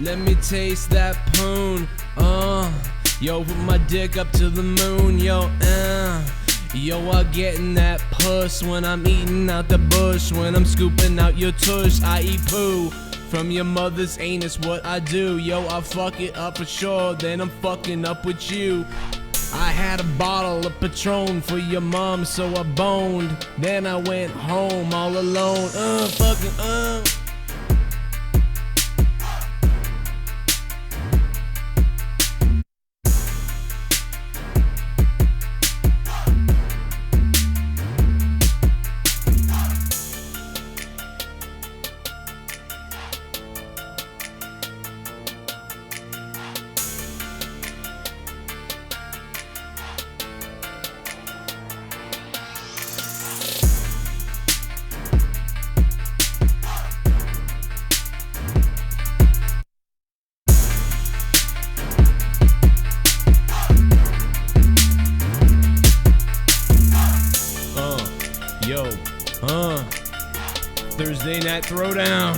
Let me taste that poon. Yo, put my dick up to the moon. Yo, yo, I getting that puss when I'm eating out the bush. When I'm scooping out your tush, I eat poo from your mother's anus. What I do, yo, I fuck it up for sure. Then I'm fucking up with you. I had a bottle of Patron for your mom, so I boned. Then I went home all alone. Fucking Thursday night throwdown.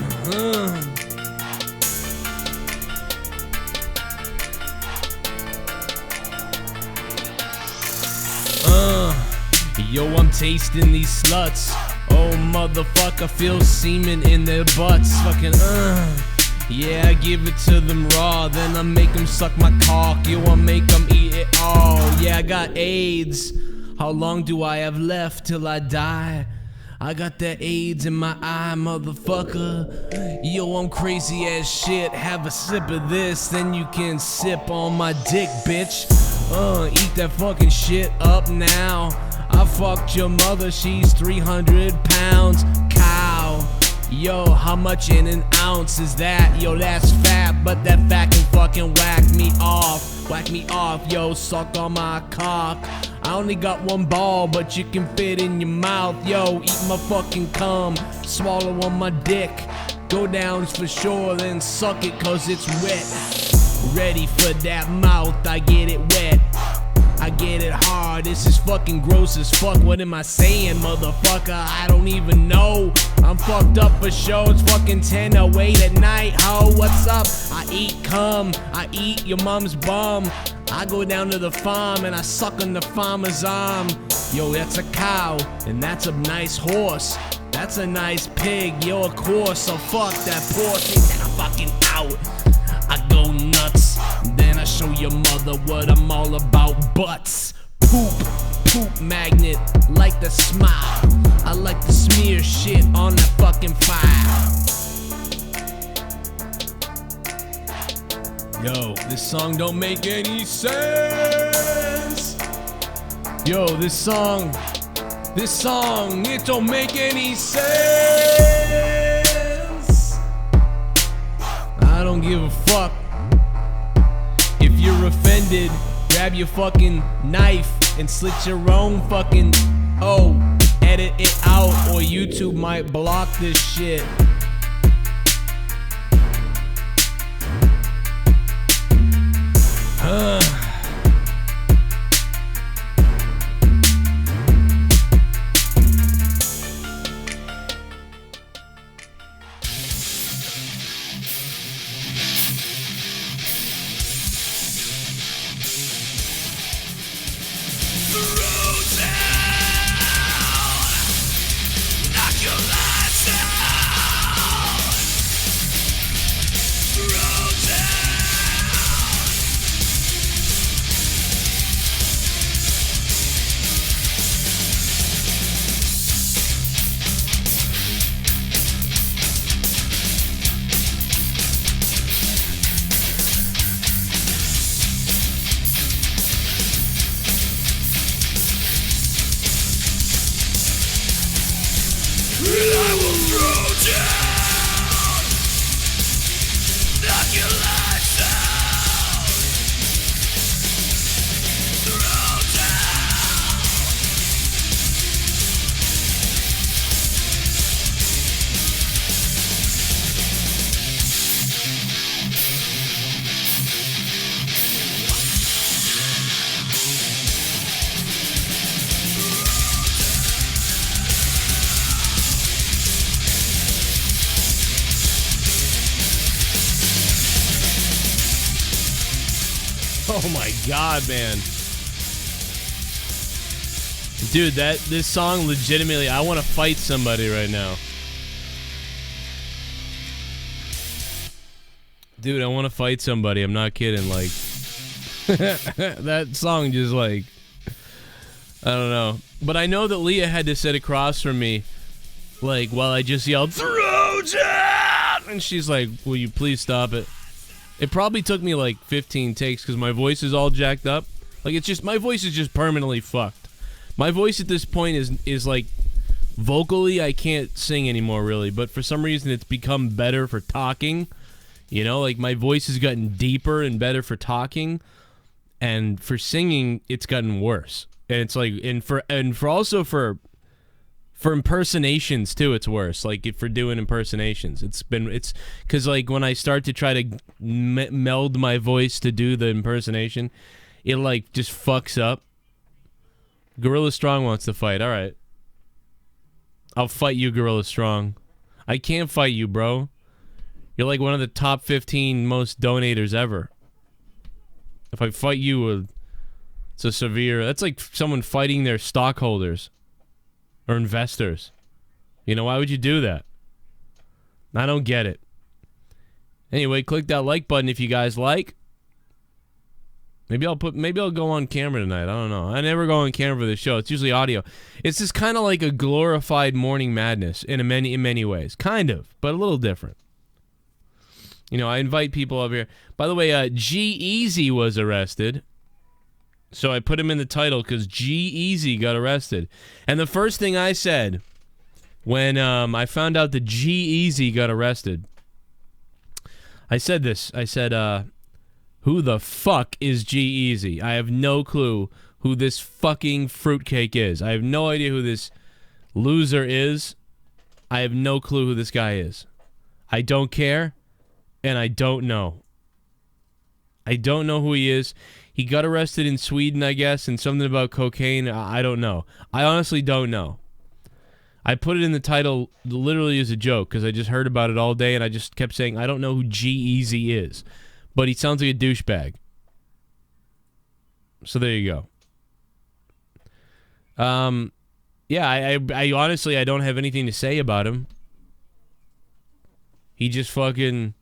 Yo, I'm tasting these sluts. Oh, motherfucker, feel semen in their butts. Fucking, yeah, I give it to them raw. Then I make them suck my cock. Yo, I make them eat it all. Yeah, I got AIDS. How long do I have left till I die? I got that AIDS in my eye, motherfucker. Yo, I'm crazy as shit. Have a sip of this, then you can sip on my dick, bitch. Eat that fucking shit up now. I fucked your mother, she's 300 pounds. Cow. Yo, how much in an ounce is that? Yo, that's fat, but that fat can fucking whack me off. Whack me off, yo, suck on my cock. I only got one ball, but you can fit in your mouth. Yo, eat my fucking cum, swallow on my dick. Go down for sure, then suck it cause it's wet. Ready for that mouth, I get it wet. I get it hard, this is fucking gross as fuck. What am I saying, motherfucker? I don't even know. I'm fucked up for show, it's fucking 10:08 at night. Ho, what's up? I eat cum, I eat your mom's bum. I go down to the farm and I suck on the farmer's arm. Yo, that's a cow, and that's a nice horse. That's a nice pig, yo, of course. So fuck that poor thing, then I'm fucking out. I go nuts, then I show your mother what I'm all about. Butts, poop magnet, like the smile. I like to smear shit on that fucking file. Yo, this song don't make any sense. Yo, this song, it don't make any sense. I don't give a fuck. If you're offended, grab your fucking knife and slit your own fucking, edit it out or YouTube might block this shit. Oh my god, man. Dude, this song legitimately, I want to fight somebody right now. Dude, I want to fight somebody. I'm not kidding. Like, that song just like, I don't know. But I know that Leah had to sit across from me, like, while I just yelled, ThrowDown! And she's like, will you please stop it? It probably took me like 15 takes because my voice is all jacked up. Like, it's just, my voice is just permanently fucked. My voice at this point is like, vocally, I can't sing anymore, really. But for some reason, it's become better for talking. You know, like, my voice has gotten deeper and better for talking. And for singing, it's gotten worse. And it's like, and for impersonations too, it's worse. Like, for doing impersonations, it's because like when I start to try to meld my voice to do the impersonation, it like just fucks up. Gorilla Strong wants to fight. All right, I'll fight you, Gorilla Strong. I can't fight you, bro. You're like one of the top 15 most donators ever. If I fight you, it's a severe... That's like someone fighting their stockholders or investors. You know, why would you do that? I don't get it. Anyway, click that like button if you guys like. Maybe I'll go on camera tonight. I don't know. I never go on camera for this show. It's usually audio. It's just kind of like a glorified Morning Madness in many ways. Kind of, but a little different. You know, I invite people over here. By the way, JIZZ was arrested. So I put him in the title because JIZZ got arrested. And the first thing I said when I found out that JIZZ got arrested, I said this. I said, who the fuck is JIZZ? I have no clue who this fucking fruitcake is. I have no idea who this loser is. I have no clue who this guy is. I don't care. And I don't know. I don't know who he is. He got arrested in Sweden, I guess, and something about cocaine. I don't know. I honestly don't know. I put it in the title literally as a joke because I just heard about it all day and I just kept saying, I don't know who JIZZ is. But he sounds like a douchebag. So there you go. Yeah, I honestly, I don't have anything to say about him. He just fucking...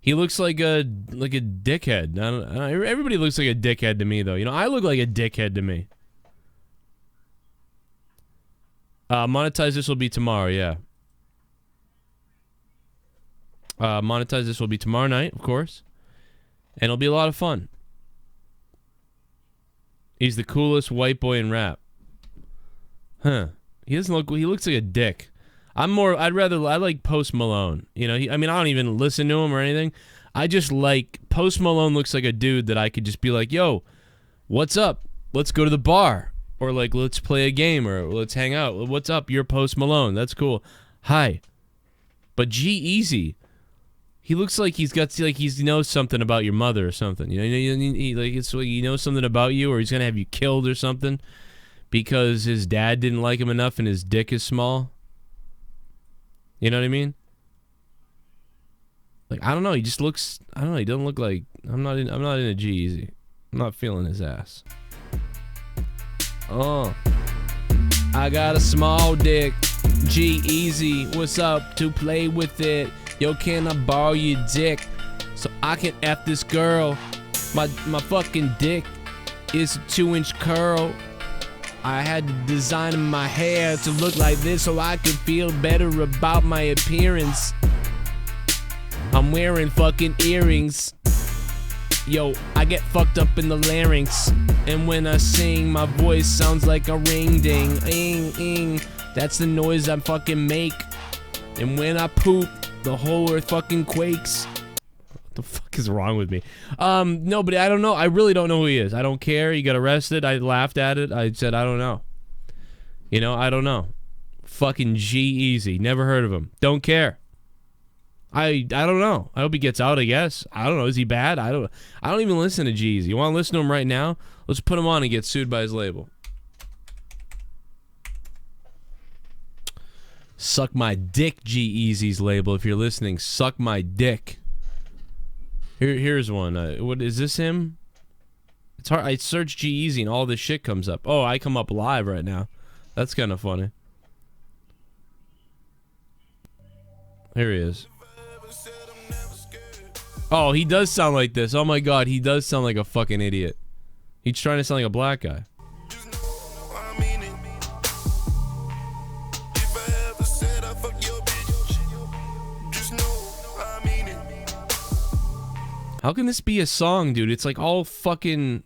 He looks like a dickhead. I don't, everybody looks like a dickhead to me, though. You know, I look like a dickhead to me. Monetize this will be tomorrow, yeah. Monetize this will be tomorrow night, of course. And it'll be a lot of fun. He's the coolest white boy in rap. Huh. He looks like a dick. I like Post Malone. You know, I mean, I don't even listen to him or anything. I just like, Post Malone looks like a dude that I could just be like, yo, what's up? Let's go to the bar. Or like, let's play a game or let's hang out. What's up? You're Post Malone. That's cool. Hi. But JIZZ, he looks like he knows something about your mother or something. You know, he knows something about you or he's going to have you killed or something because his dad didn't like him enough and his dick is small. You know what I mean? Like, I don't know. He just looks... I don't know. He doesn't look like... I'm not into JIZZ. I'm not feeling his ass. Oh. I got a small dick. JIZZ. What's up? To play with it. Yo, can I borrow your dick? So I can F this girl. My fucking dick is a 2-inch curl. I had to design my hair to look like this so I could feel better about my appearance. I'm wearing fucking earrings. Yo, I get fucked up in the larynx. And when I sing, my voice sounds like a ring ding. Ing, ing. That's the noise I fucking make. And when I poop, the whole earth fucking quakes. What the fuck is wrong with me? No, but I don't know. I really don't know who he is. I don't care. He got arrested. I laughed at it. I said, I don't know. You know, I don't know. Fucking JIZZ. Never heard of him. Don't care. I don't know. I hope he gets out, I guess. I don't know. Is he bad? I don't even listen to JIZZ. You want to listen to him right now? Let's put him on and get sued by his label. Suck my dick, JIZZ's label. If you're listening, suck my dick. Here's one. What is this him? It's hard. I search G-Eazy and all this shit comes up. Oh, I come up live right now. That's kind of funny. Here he is. Oh, he does sound like this. Oh my god, he does sound like a fucking idiot. He's trying to sound like a black guy. How can this be a song, dude? It's like all fucking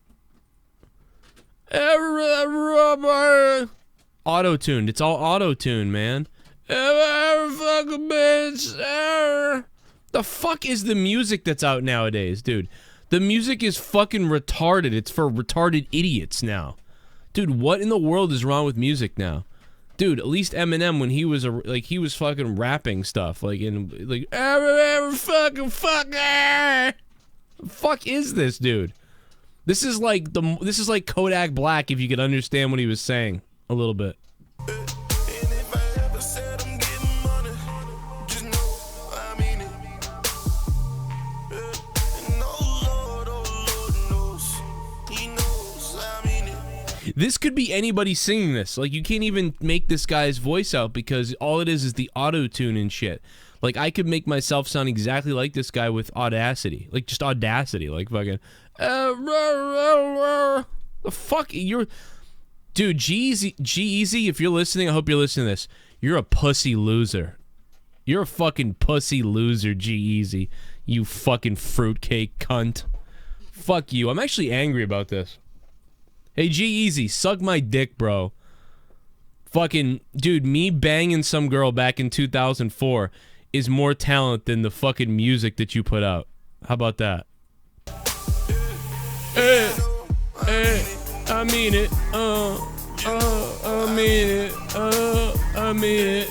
auto-tuned. It's all auto-tuned, man. Fucking bitch. The fuck is the music that's out nowadays, dude? The music is fucking retarded. It's for retarded idiots now. Dude, what in the world is wrong with music now? Dude, at least Eminem, when he was he was fucking rapping stuff, like in like fucking fucker. The fuck is this, dude? This is like Kodak Black if you could understand what he was saying a little bit. This could be anybody singing this. Like, you can't even make this guy's voice out because all it is the auto-tune and shit. Like, I could make myself sound exactly like this guy with Audacity. Like, just Audacity. Like, fucking... The fuck? You're... Dude, G-Eazy, if you're listening, I hope you're listening to this. You're a pussy loser. You're a fucking pussy loser, G-Eazy. You fucking fruitcake cunt. Fuck you. I'm actually angry about this. Hey, G-Eazy, suck my dick, bro. Fucking... Dude, me banging some girl back in 2004... is more talent than the fucking music that you put out. How about that? I mean it. I mean it. I mean it.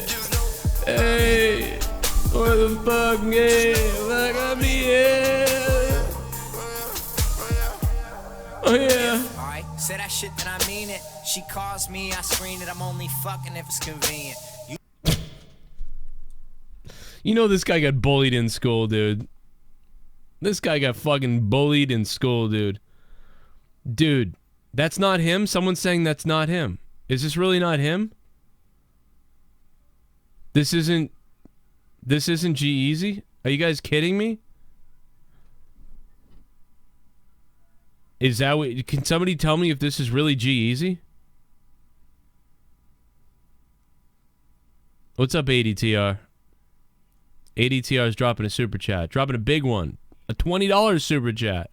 Hey, what the fuck, yeah, like I mean it. Oh yeah. Alright, say that shit that I mean it. She calls me, I screen it. I'm only fucking if it's convenient. You know this guy got bullied in school, dude. This guy got fucking bullied in school, dude. Dude, that's not him? Someone's saying that's not him. Is this really not him? This isn't G-Eazy? Are you guys kidding me? Is that what... Can somebody tell me if this is really G-Eazy? What's up, ADTR? ADTR is dropping a super chat. Dropping a big one. A $20 super chat.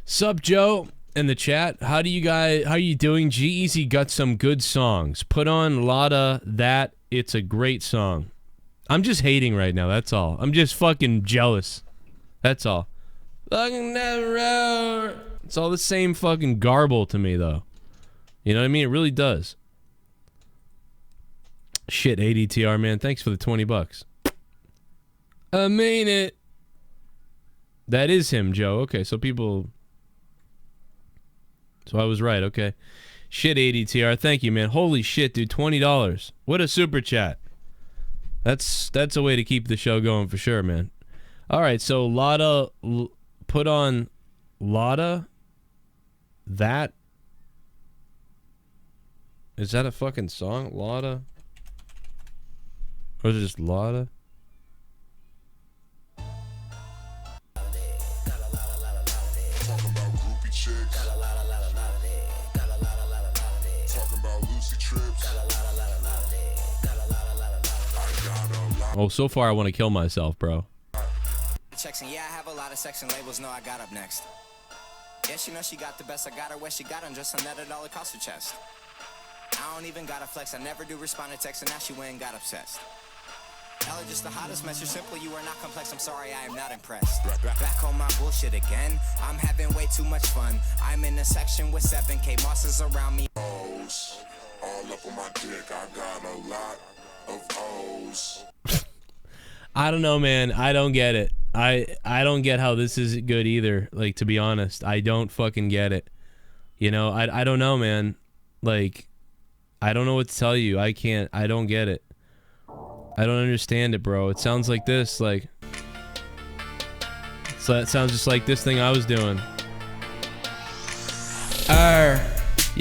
Sup, Joe? In the chat, how are you doing? G-Eazy got some good songs. Put on Lotta That. It's a great song. I'm just hating right now, that's all. I'm just fucking jealous. That's all. Fucking never. It's all the same fucking garble to me, though. You know what I mean? It really does. Shit, ADTR, man. Thanks for the 20 bucks. I mean it. That is him, Joe. Okay, so people... So I was right, okay. Shit, ADTR. Thank you, man. Holy shit, dude. $20. What a super chat. That's a way to keep the show going for sure, man. Alright, so Lotta... Put on Lotta That. Is that a fucking song? Lotta? Or is it just Lotta? Oh, so far I want to kill myself, bro. Yeah, I have a lot of sex and labels. No, I got up next. Yeah, she knows she got the best. I got her where she got undressed and let it all across her chest. I don't even gotta flex. I never do respond to text, and now she went and got obsessed. Ella, just the hottest message. Simple, you are not complex. I'm sorry, I am not impressed. Back on my bullshit again. I'm having way too much fun. I'm in a section with 7K bosses around me. O's all up on my dick. I got a lot of O's. I don't know, man. I don't get it. I don't get how this is good either. Like, to be honest, I don't fucking get it. You know, I don't know, man. Like, I don't know what to tell you. I don't get it. I don't understand it, bro. It sounds like this, like... So that sounds just like this thing I was doing.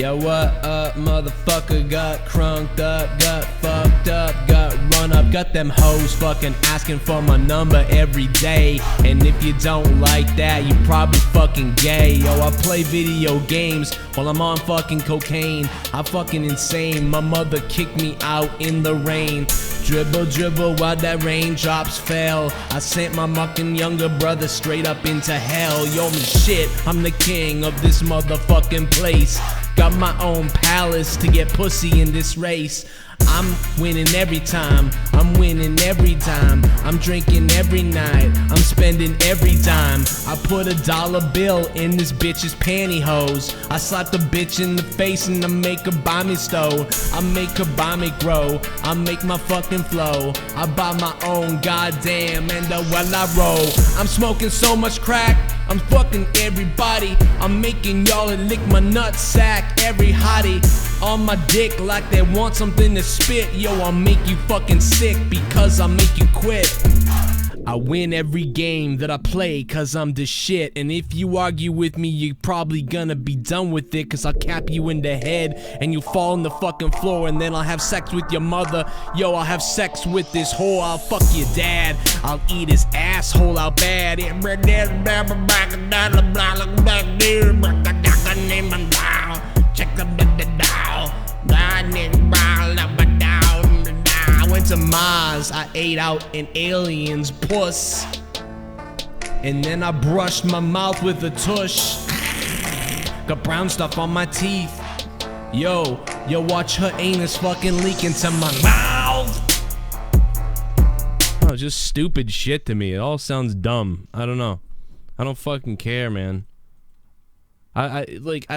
Yeah, what up, motherfucker? Got crunked up, got fucked up, got run up, got them hoes fucking asking for my number every day. And if you don't like that, you probably fucking gay. Yo, I play video games while I'm on fucking cocaine. I'm fucking insane. My mother kicked me out in the rain. Dribble, dribble while that raindrops fell. I sent my fucking younger brother straight up into hell. Yo, man, shit, I'm the king of this motherfucking place. Got my own palace to get pussy in this race. I'm winning every time, I'm winning every time. I'm drinking every night, I'm spending every dime. I put a dollar bill in this bitch's pantyhose. I slap the bitch in the face and I make her buy me stove. I make her buy me grow, I make my fucking flow. I buy my own goddamn and while I roll. I'm smoking so much crack, I'm fucking everybody. I'm making y'all lick my nutsack, every hottie on my dick like they want something to spit. Yo, I'll make you fucking sick because I'll make you quit. I win every game that I play cause I'm the shit. And if you argue with me, you're probably gonna be done with it, cause I'll cap you in the head and you fall on the fucking floor. And then I'll have sex with your mother. Yo, I'll have sex with this whore. I'll fuck your dad, I'll eat his asshole out bad. Check the I went to Mars, I ate out an alien's puss. And then I brushed my mouth with a tush. Got brown stuff on my teeth. Yo, watch her anus fucking leak into my mouth. Oh, just stupid shit to me. It all sounds dumb. I don't know. I don't fucking care, man. I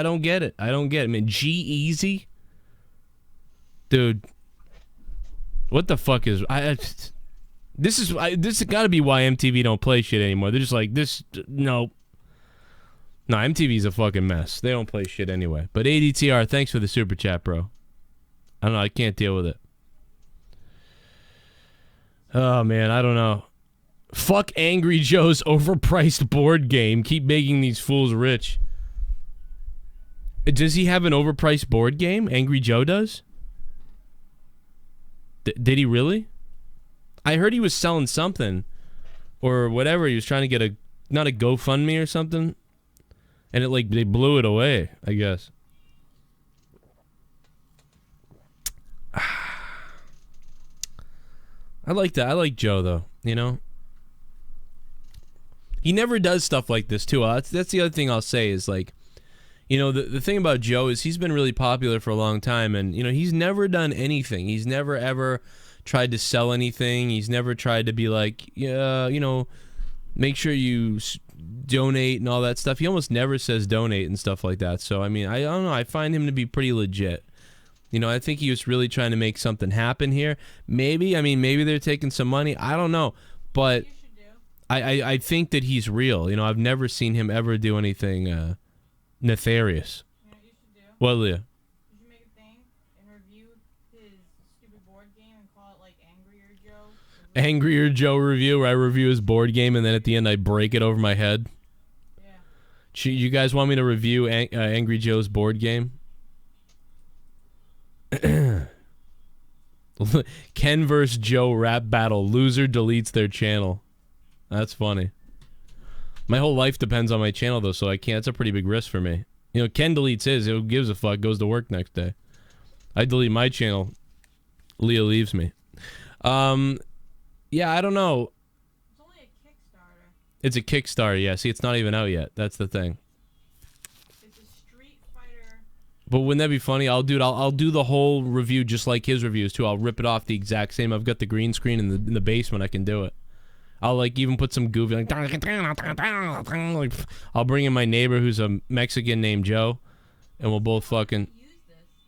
don't get it. I don't get it, man. G-Eazy? Dude. What the fuck is... This has got to be why MTV don't play shit anymore. They're just like, this... No. No, MTV's a fucking mess. They don't play shit anyway. But ADTR, thanks for the super chat, bro. I don't know. I can't deal with it. Oh, man. I don't know. Fuck Angry Joe's overpriced board game. Keep making these fools rich. Does he have an overpriced board game? Angry Joe does? Did he really? I heard he was selling something. Or whatever. He was trying to get a... Not a GoFundMe or something. And it like... They blew it away, I guess. I like that. I like Joe, though. You know? He never does stuff like this, too. That's the other thing I'll say is, like... You know, the thing about Joe is he's been really popular for a long time, and, you know, he's never done anything. He's never, ever tried to sell anything. He's never tried to be like, yeah, you know, make sure you donate and all that stuff. He almost never says donate and stuff like that. So, I mean, I don't know. I find him to be pretty legit. You know, I think he was really trying to make something happen here. Maybe, I mean, maybe they're taking some money. I don't know. But I think that he's real. You know, I've never seen him ever do anything... nefarious. You know what you should do? What, Leah? You should make a thing and review his stupid board game and call it like Angrier Joe. Angrier Joe review, where I review his board game and then at the end I break it over my head. Yeah. You guys want me to review Angry Joe's board game? Ken vs. Joe rap battle. Loser deletes their channel. That's funny. My whole life depends on my channel, though, so I can't. It's a pretty big risk for me. You know, Ken deletes his. Who gives a fuck? Goes to work next day. I delete my channel. Leah leaves me. Yeah, I don't know. It's only a Kickstarter. It's a Kickstarter, yeah. See, it's not even out yet. That's the thing. It's a Street Fighter. But wouldn't that be funny? I'll do the whole review just like his reviews, too. I'll rip it off the exact same. I've got the green screen in the basement. I can do it. I'll like even put some goofy like I'll bring in my neighbor who's a Mexican named Joe, and we'll both fucking.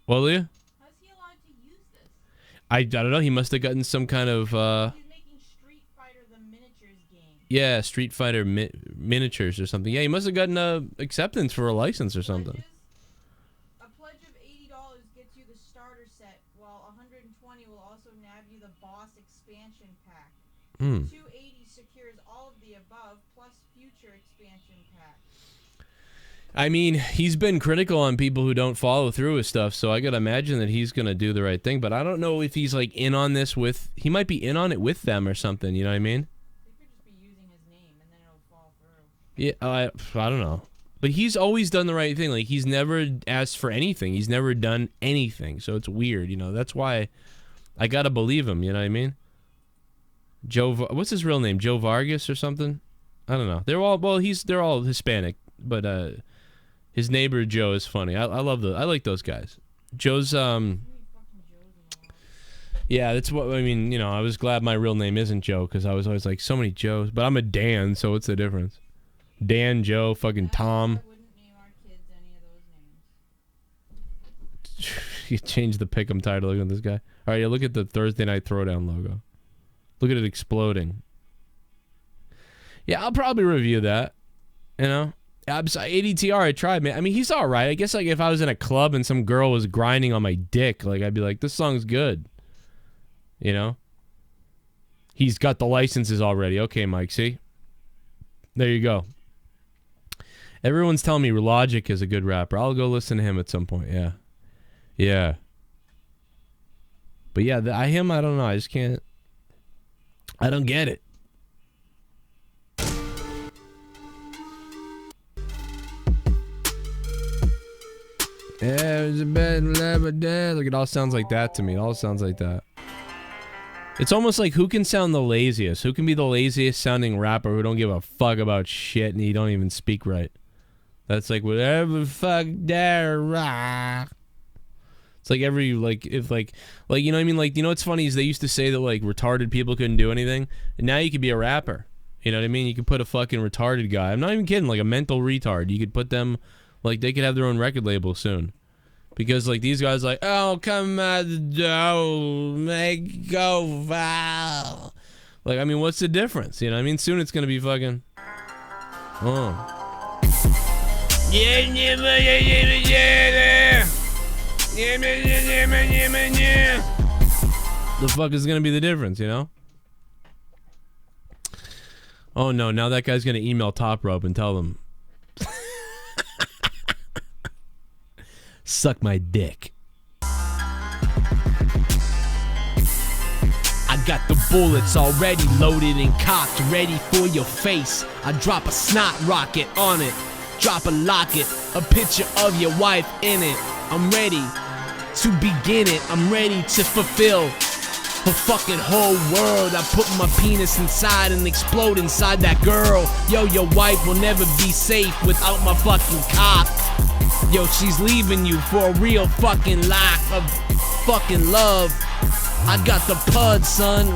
Well, Leah? How's he allowed to use this? I don't know. He must have gotten some kind of. He's making Street Fighter the miniatures game. Yeah, Street Fighter miniatures or something. Yeah, he must have gotten acceptance for a license or something. A pledge of $80 gets you the starter set, while $120 will also nab you the boss expansion pack. $280 secures all of the above plus future expansion packs. I mean, he's been critical on people who don't follow through with stuff, so I gotta imagine that he's gonna do the right thing, but I don't know if he's, like, in on this with... He might be in on it with them or something, you know what I mean? They could just be using his name, and then it'll fall through. Yeah, I don't know. But he's always done the right thing. Like, he's never asked for anything. He's never done anything, so it's weird, you know? That's why I gotta believe him, you know what I mean? What's his real name? Joe Vargas or something? I don't know. They're all... Well, they're all Hispanic, but, his neighbor Joe is funny. I like those guys. Joe's yeah, that's what I mean. You know, I was glad my real name isn't Joe because I was always like so many Joes. But I'm a Dan, so what's the difference? Dan, Joe, fucking Tom. I wouldn't name our kids any of those names. You changed the pick'em title. Look at this guy. All right, yeah, look at the Thursday Night Throwdown logo. Look at it exploding. Yeah, I'll probably review that. You know. ADTR, I tried, man. I mean, he's all right. I guess, like, if I was in a club and some girl was grinding on my dick, like, I'd be like, this song's good. You know? He's got the licenses already. Okay, Mike, see? There you go. Everyone's telling me Logic is a good rapper. I'll go listen to him at some point, yeah. Yeah. But, yeah, I don't know. I just can't. I don't get it. Yeah, it was a bad look, it all sounds like that to me. It all sounds like that. It's almost like who can sound the laziest? Who can be the laziest sounding rapper who don't give a fuck about shit and he don't even speak right? That's like whatever the fuck there rock. It's like every if you know what I mean? Like, you know what's funny is they used to say that like retarded people couldn't do anything, and now you could be a rapper. You know what I mean? You could put a fucking retarded guy. I'm not even kidding, like a mental retard. You could put them. Like, they could have their own record label soon. Because, like, these guys like, oh, come out the door, make go foul. Like, I mean, what's the difference? You know what I mean? Soon it's going to be fucking... Oh. The fuck is going to be the difference, you know? Oh, no, now that guy's going to email Top Rope and tell them... Suck my dick. I got the bullets already loaded and cocked, ready for your face. I drop a snot rocket on it, drop a locket, a picture of your wife in it. I'm ready to begin it. I'm ready to fulfill the fucking whole world. I put my penis inside and explode inside that girl. Yo, your wife will never be safe without my fucking cock. Yo, she's leaving you for a real fucking lack of fucking love. I got the pud, son. I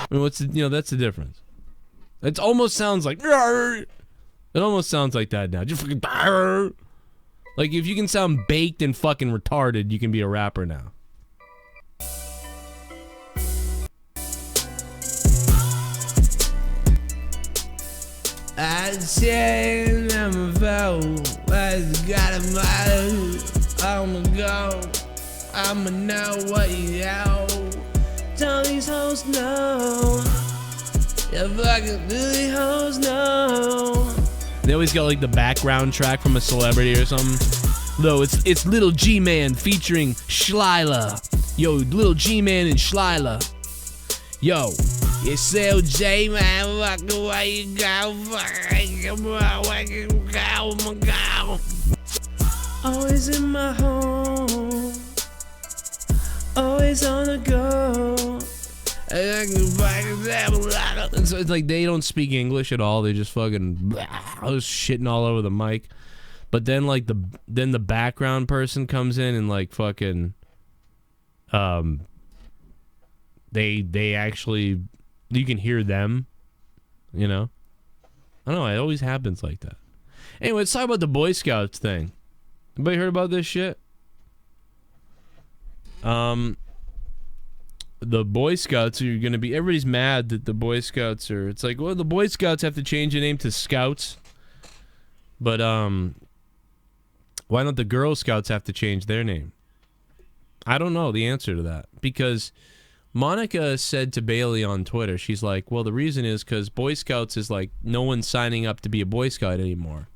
mean, what's the, you know, that's the difference. It almost sounds like... It almost sounds like that now. Just fucking... Like, if you can sound baked and fucking retarded, you can be a rapper now. I said I'm a fool. I got a mouth. I'ma go. I'ma know what you know. Tell these hoes no. You fucking these hoes no. They always got like the background track from a celebrity or something. Though it's Little G-Man featuring Shyla. Yo, Little G-Man and Shyla. Yo, it's LJ, man. Fuck the way you go. Come on, where you go, my girl. Always in my home. Always on the go. And so it's like they don't speak English at all. They just fucking shitting all over the mic. But then like the background person comes in and like fucking they actually, you can hear them, you know? I don't know, it always happens like that. Anyway, let's talk about the Boy Scouts thing. Anybody heard about this shit? The Boy Scouts are going to be, everybody's mad that the Boy Scouts are, it's like, well, the Boy Scouts have to change the name to Scouts. But, why don't the Girl Scouts have to change their name? I don't know the answer to that. Because Monica said to Bailey on Twitter, she's like, well, the reason is because Boy Scouts is like, no one's signing up to be a Boy Scout anymore.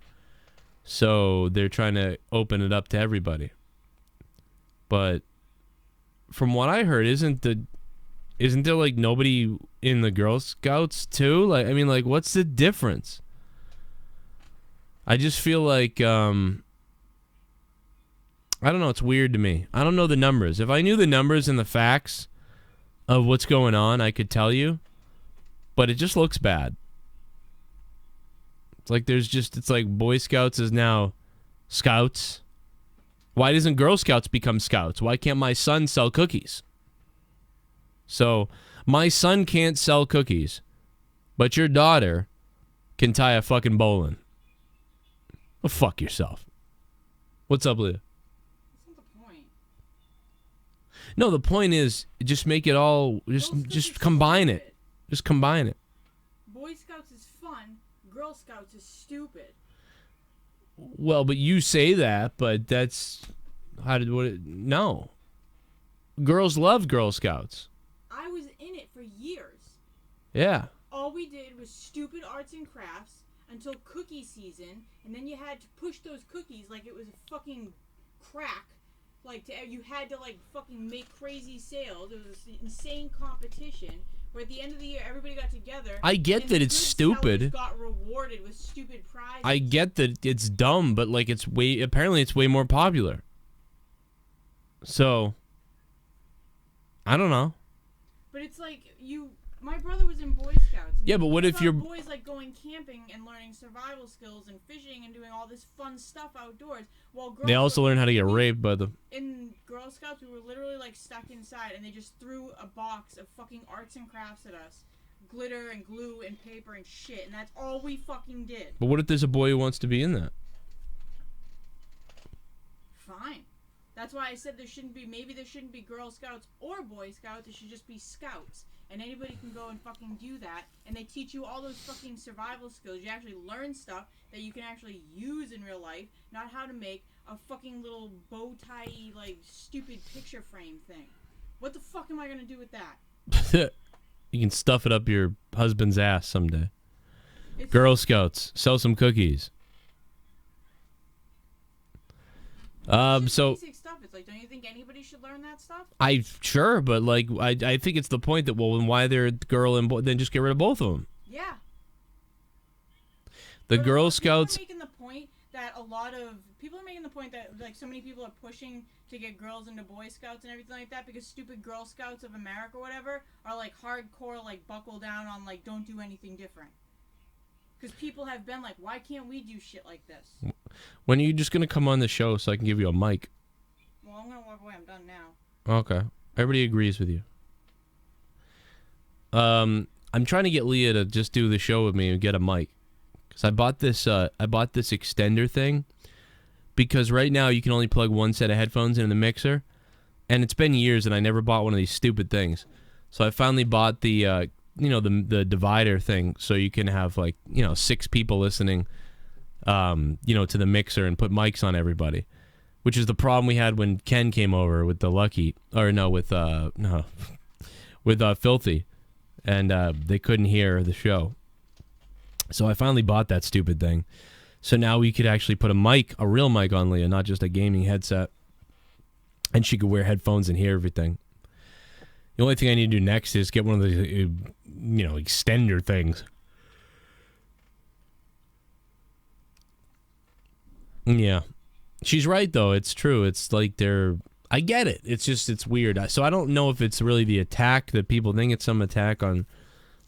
So they're trying to open it up to everybody. But from what I heard, isn't there like nobody in the Girl Scouts too? Like, I mean, like, what's the difference? I just feel like, I don't know, it's weird to me. I don't know the numbers. If I knew the numbers and the facts of what's going on, I could tell you. But it just looks bad. It's like it's like Boy Scouts is now Scouts. Why doesn't Girl Scouts become Scouts? Why can't my son sell cookies? So, my son can't sell cookies, but your daughter can tie a fucking bowline. Well, fuck yourself. What's up, Leah? That's not the point. No, the point is just make it all, just combine it. Just combine it. Boy Scouts is fun. Girl Scouts is stupid. Well, but you say that, but that's no. Girls love Girl Scouts. I was in it for years. Yeah. All we did was stupid arts and crafts until cookie season, and then you had to push those cookies like it was a fucking crack. Like, you had to, like, fucking make crazy sales. It was this insane competition where at the end of the year, everybody got together. I get that it's stupid. Got rewarded with stupid prizes. I get that it's dumb, but, like, apparently it's way more popular. So, I don't know. But it's like, my brother was in Boy Scouts. Yeah, but what if you're boys like going camping and learning survival skills and fishing and doing all this fun stuff outdoors, while girls they also learn how to get raped by them. In Girl Scouts, we were literally like stuck inside, and they just threw a box of fucking arts and crafts at us, glitter and glue and paper and shit, and that's all we fucking did. But what if there's a boy who wants to be in that? Fine. That's why I said there shouldn't be Girl Scouts or Boy Scouts. It should just be Scouts. And anybody can go and fucking do that. And they teach you all those fucking survival skills. You actually learn stuff that you can actually use in real life. Not how to make a fucking little bow tie, like, stupid picture frame thing. What the fuck am I going to do with that? You can stuff it up your husband's ass someday. Girl Scouts. Sell some cookies. So basic stuff. It's like, don't you think anybody should learn that stuff? Sure, but like I think it's the point that, well, why they're girl and boy, then just get rid of both of them. Yeah. The Girl Scouts. People are making the point that like so many people are pushing to get girls into Boy Scouts and everything like that because stupid Girl Scouts of America or whatever are like hardcore, like buckle down on like don't do anything different. Because people have been like, why can't we do shit like this? When are you just going to come on the show so I can give you a mic? Well, I'm going to walk away. I'm done now. Okay. Everybody agrees with you. I'm trying to get Leah to just do the show with me and get a mic. Because I bought this extender thing. Because right now you can only plug one set of headphones into the mixer. And it's been years and I never bought one of these stupid things. So I finally bought the the divider thing, so you can have 6 people listening to the mixer and put mics on everybody, which is the problem we had when Ken came over with the with Filthy, and they couldn't hear the show. So I finally bought that stupid thing, so now we could actually put a real mic on Leah, not just a gaming headset, and she could wear headphones and hear everything. The only thing I need to do next is get one of the, extender things. Yeah. She's right, though. It's true. It's like I get it. It's just, it's weird. So I don't know if it's really the attack that people think it's some attack on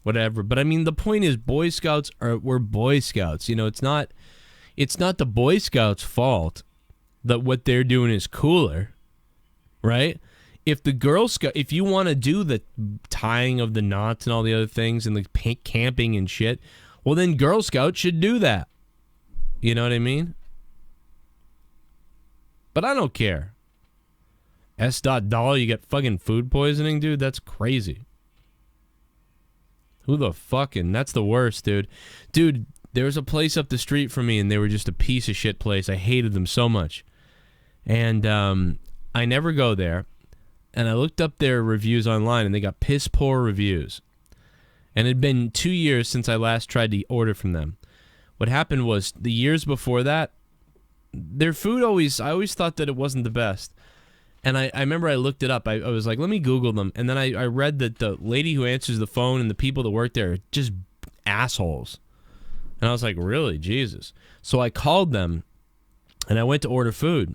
whatever. But, I mean, the point is Boy Scouts we're Boy Scouts. It's not the Boy Scouts' fault that what they're doing is cooler, right? If the Girl Scout, if you want to do the tying of the knots and all the other things and the camping and shit, well, then Girl Scouts should do that. You know what I mean? But I don't care. S.Doll, you get fucking food poisoning, dude? That's crazy. Who the fucking... That's the worst, dude. Dude, there was a place up the street from me, and they were just a piece of shit place. I hated them so much. And I never go there. and I looked up their reviews online, and they got piss poor reviews. And it had been 2 years since I last tried to order from them. What happened was, the years before that, their food I always thought that it wasn't the best. And I remember I looked it up. I was like, let me Google them. And then I read that the lady who answers the phone and the people that work there are just assholes. And I was like, really? Jesus. So I called them, and I went to order food.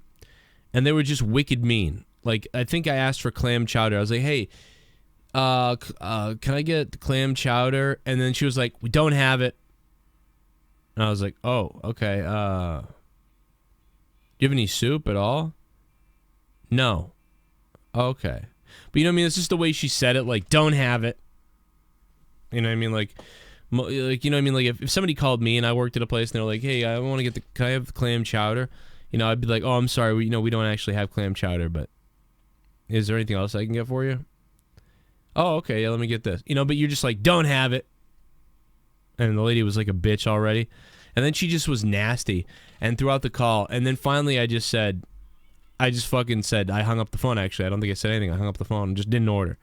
And they were just wicked mean. Like, I think I asked for clam chowder. I was like, hey, can I get clam chowder? And then she was like, we don't have it. And I was like, oh, okay. Do you have any soup at all? No. Okay. But you know what I mean? It's just the way she said it, like, don't have it. You know what I mean? Like you know what I mean? Like, if somebody called me and I worked at a place and they're like, hey, I want to get can I have the clam chowder? You know, I'd be like, oh, I'm sorry. We don't actually have clam chowder, but is there anything else I can get for you? Oh, okay. Yeah, let me get this. You know, but you're just like, don't have it. And the lady was like a bitch already. And then she just was nasty. And throughout the call, and then finally I just fucking said, I hung up the phone, actually. I don't think I said anything. I hung up the phone and just didn't order.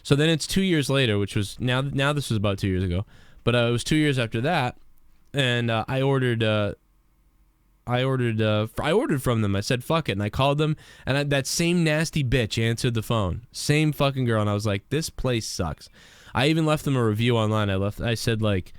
So then it's 2 years later, which was, now this was about 2 years ago. But it was 2 years after that, and I ordered from them. I said, fuck it, and I called them, and that same nasty bitch answered the phone. Same fucking girl, and I was like, this place sucks. I even left them a review online. I said, like,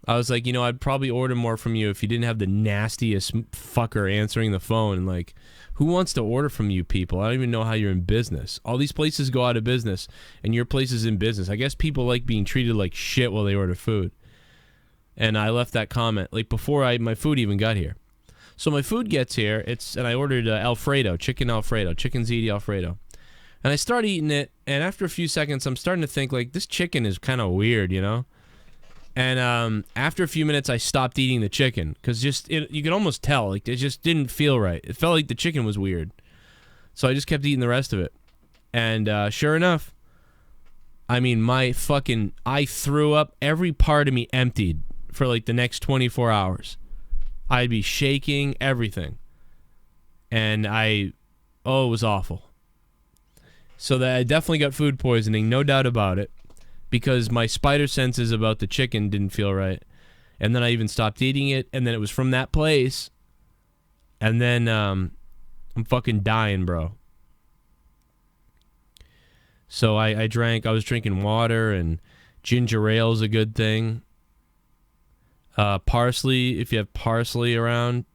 I was like, you know, I'd probably order more from you if you didn't have the nastiest fucker answering the phone. And, like, who wants to order from you people? I don't even know how you're in business. All these places go out of business, and your place is in business. I guess people like being treated like shit while they order food. And I left that comment, like, before my food even got here. So my food gets here, and I ordered Alfredo, chicken ziti Alfredo. And I start eating it, and after a few seconds, I'm starting to think, like, this chicken is kind of weird, you know? And after a few minutes, I stopped eating the chicken, because you could almost tell, like, it just didn't feel right. It felt like the chicken was weird. So I just kept eating the rest of it. And sure enough, I mean, I threw up. Every part of me emptied for, like, the next 24 hours. I'd be shaking, everything. And it was awful. So that I definitely got food poisoning, no doubt about it. Because my spider senses about the chicken didn't feel right. And then I even stopped eating it. And then it was from that place. And then I'm fucking dying, bro. So I was drinking water, and ginger ale's a good thing. Parsley, if you have parsley around.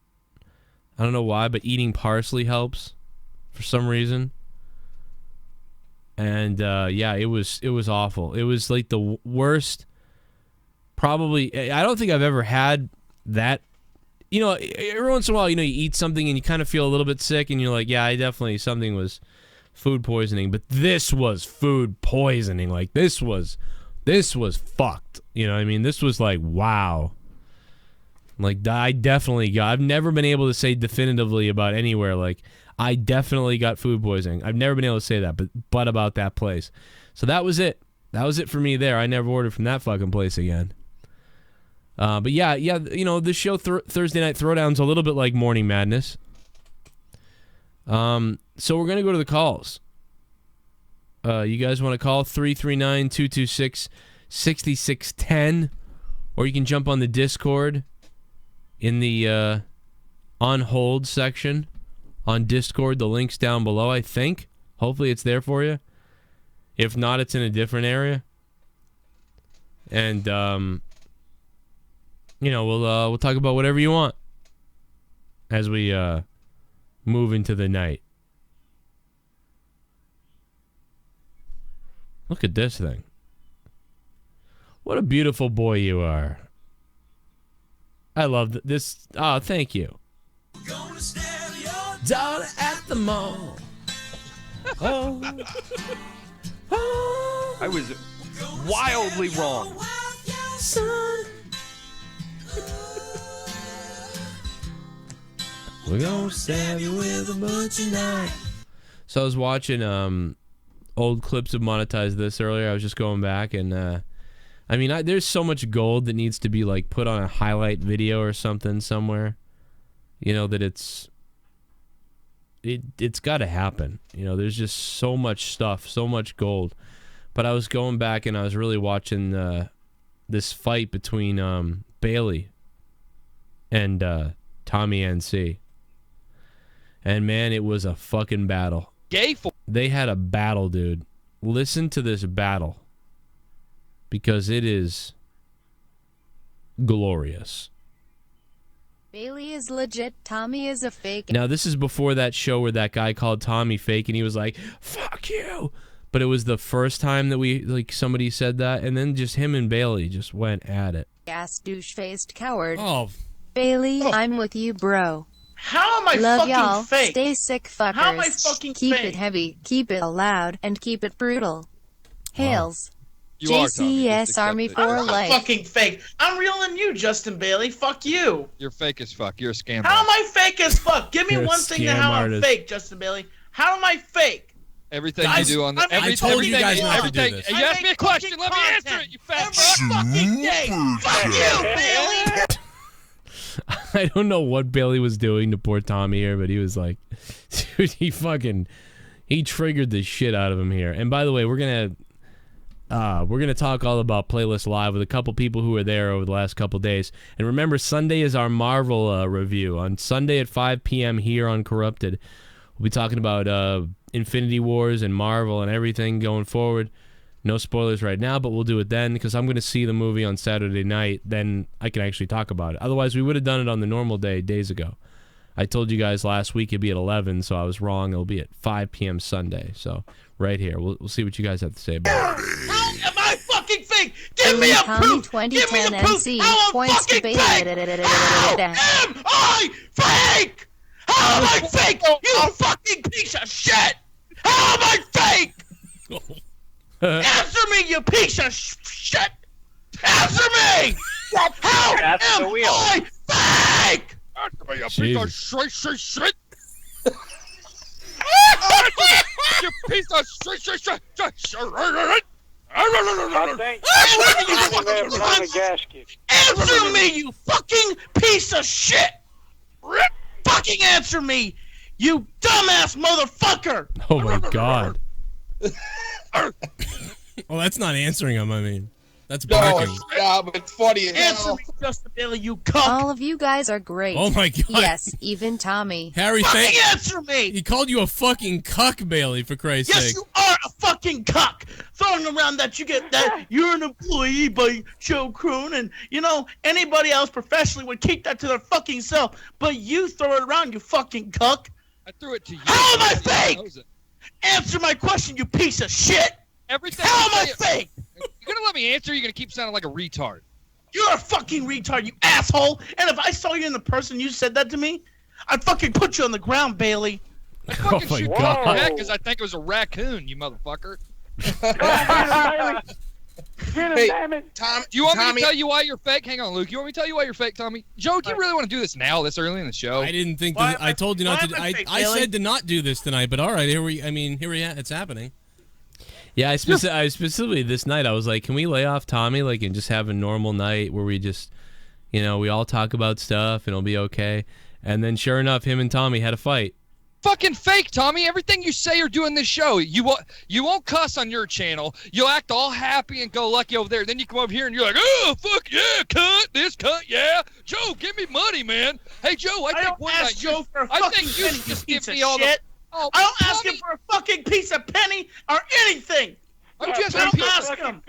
I don't know why, but eating parsley helps for some reason. And yeah, it was awful. It was like the worst. Probably, I don't think I've ever had that. You know, every once in a while, you know, you eat something and you kind of feel a little bit sick, and you're like, yeah, something was food poisoning. But this was food poisoning. Like, this was fucked. You know what I mean? This was like, wow. Like, I've never been able to say definitively about anywhere, like, I definitely got food poisoning. I've never been able to say that, but about that place. So that was it. That was it for me there. I never ordered from that fucking place again. But yeah, you know, this show, Thursday Night Throwdown's a little bit like Morning Madness. So we're going to go to the calls. You guys want to call 339-226-6610, or you can jump on the Discord in the on hold section on Discord. The link's down below, I think. Hopefully it's there for you. If not, it's in a different area. And you know, we'll talk about whatever you want as we move into the night. Look at this thing. What a beautiful boy you are. I love this. Oh, thank you. Down at the mall. Oh. Oh. I was wildly wrong. Son. We're gonna stab you with a butcher knife. So I was watching old clips of Monetize This earlier. I was just going back, and I mean, there's so much gold that needs to be like put on a highlight video or something somewhere. You know, that it's it's got to happen. You know, there's just so much stuff, so much gold. But I was going back and I was really watching this fight between Bailey and Tommy NC. And man, it was a fucking battle. They had a battle, dude. Listen to this battle. Because it is glorious. Bailey is legit, Tommy is a fake. Now, this is before that show where that guy called Tommy fake and he was like, fuck you. But it was the first time that somebody said that, and then just him and Bailey just went at it. Ass douche-faced coward. Oh. Bailey, I'm with you, bro. How am I Love fucking y'all. fake? Stay sick, fuckers. How am I fucking keep fake? It heavy, keep it loud, and keep it brutal. Hails. You are, Tommy. JCS Just Army accept it. for I'm not life. fucking fake. I'm realer than you, Justin Bailey. Fuck you. You're fake as fuck. You're a scam. How am I fake as fuck? Give me You're a one thing to scam how artist. I'm fake, Justin Bailey. How am I fake? Everything Guys, you do on the I told you guys not to do everything. this. You I asked make me a question. fucking Let me answer content. it, you fat Every fuck. fucking day. Fuck you, Bailey. I don't know what Bailey was doing to poor Tommy here, but he was like, dude, he triggered the shit out of him here. And by the way, we're gonna talk all about Playlist Live with a couple people who were there over the last couple days. And remember, Sunday is our Marvel review. On Sunday at 5 p.m. here on Corrupted, we'll be talking about Infinity Wars and Marvel and everything going forward. No spoilers right now, but we'll do it then because I'm going to see the movie on Saturday night. Then I can actually talk about it. Otherwise, we would have done it on the normal day days ago. I told you guys last week it'd be at 11, so I was wrong. It'll be at 5 p.m. Sunday. So right here, we'll see what you guys have to say about it. How am I fucking fake? Give me a Tommy proof. Give me the 2010 proof. NC How I'm points to fucking Bailey. fake. How am I fake? How am I fake? You fucking piece of shit. How am I fake? Answer me, you piece of shit! Answer me! How am I fake? Jesus. Shit. You piece of shit. Answer me, you fucking piece of shit! Fucking answer me, you dumbass motherfucker! Oh my God. Well, that's not answering him. I mean, that's barking. Yeah, but it's funny as Answer hell. me, Justin Bailey, you cuck! All of you guys are great. Oh my God. Yes, even Tommy. Harry, Fucking answer me! he called you a fucking cuck, Bailey, for Christ's Yes, sake. you are a fucking cuck. Throwing around that you're an employee by Joe Cronin. You know, anybody else professionally would keep that to their fucking self. But you throw it around, you fucking cuck. I threw it to you. How am I Everybody fake? knows it. Answer my question, you piece of shit. Everything. How am I you say- fake? You're gonna let me answer? Or you're gonna keep sounding like a retard. You're a fucking retard, you asshole. And if I saw you in the person you said that to me, I'd fucking put you on the ground, Bailey. I fucking my shoot God. you back because I think it was a raccoon, you motherfucker. Hey, Tom, Do you want me Tommy, to tell you why you're fake? Hang on, Luke. You want me to tell you why you're fake, Tommy? Joe, do you really want to do this now, this early in the show? I didn't think Why that, am I- I told you not why to. am I fake, I Bailey? said to not do this tonight, but all right, here we it's happening. Yeah, I specifically this night I was like, can we lay off Tommy and just have a normal night where we just, we all talk about stuff and it'll be okay. And then sure enough, him and Tommy had a fight. Fucking fake, Tommy. Everything you say or do in this show, you won't cuss on your channel. You'll act all happy and go lucky over there. Then you come over here and you're like, oh, fuck yeah, cunt, this cunt, yeah. Joe, give me money, man. Hey, Joe, I I think don't one ask night Joe for a I fucking think you penny, should you just piece give of me all the... shit. Oh, I don't ask Tommy, him for a fucking piece of penny or anything. why would you ask I me don't for- ask him.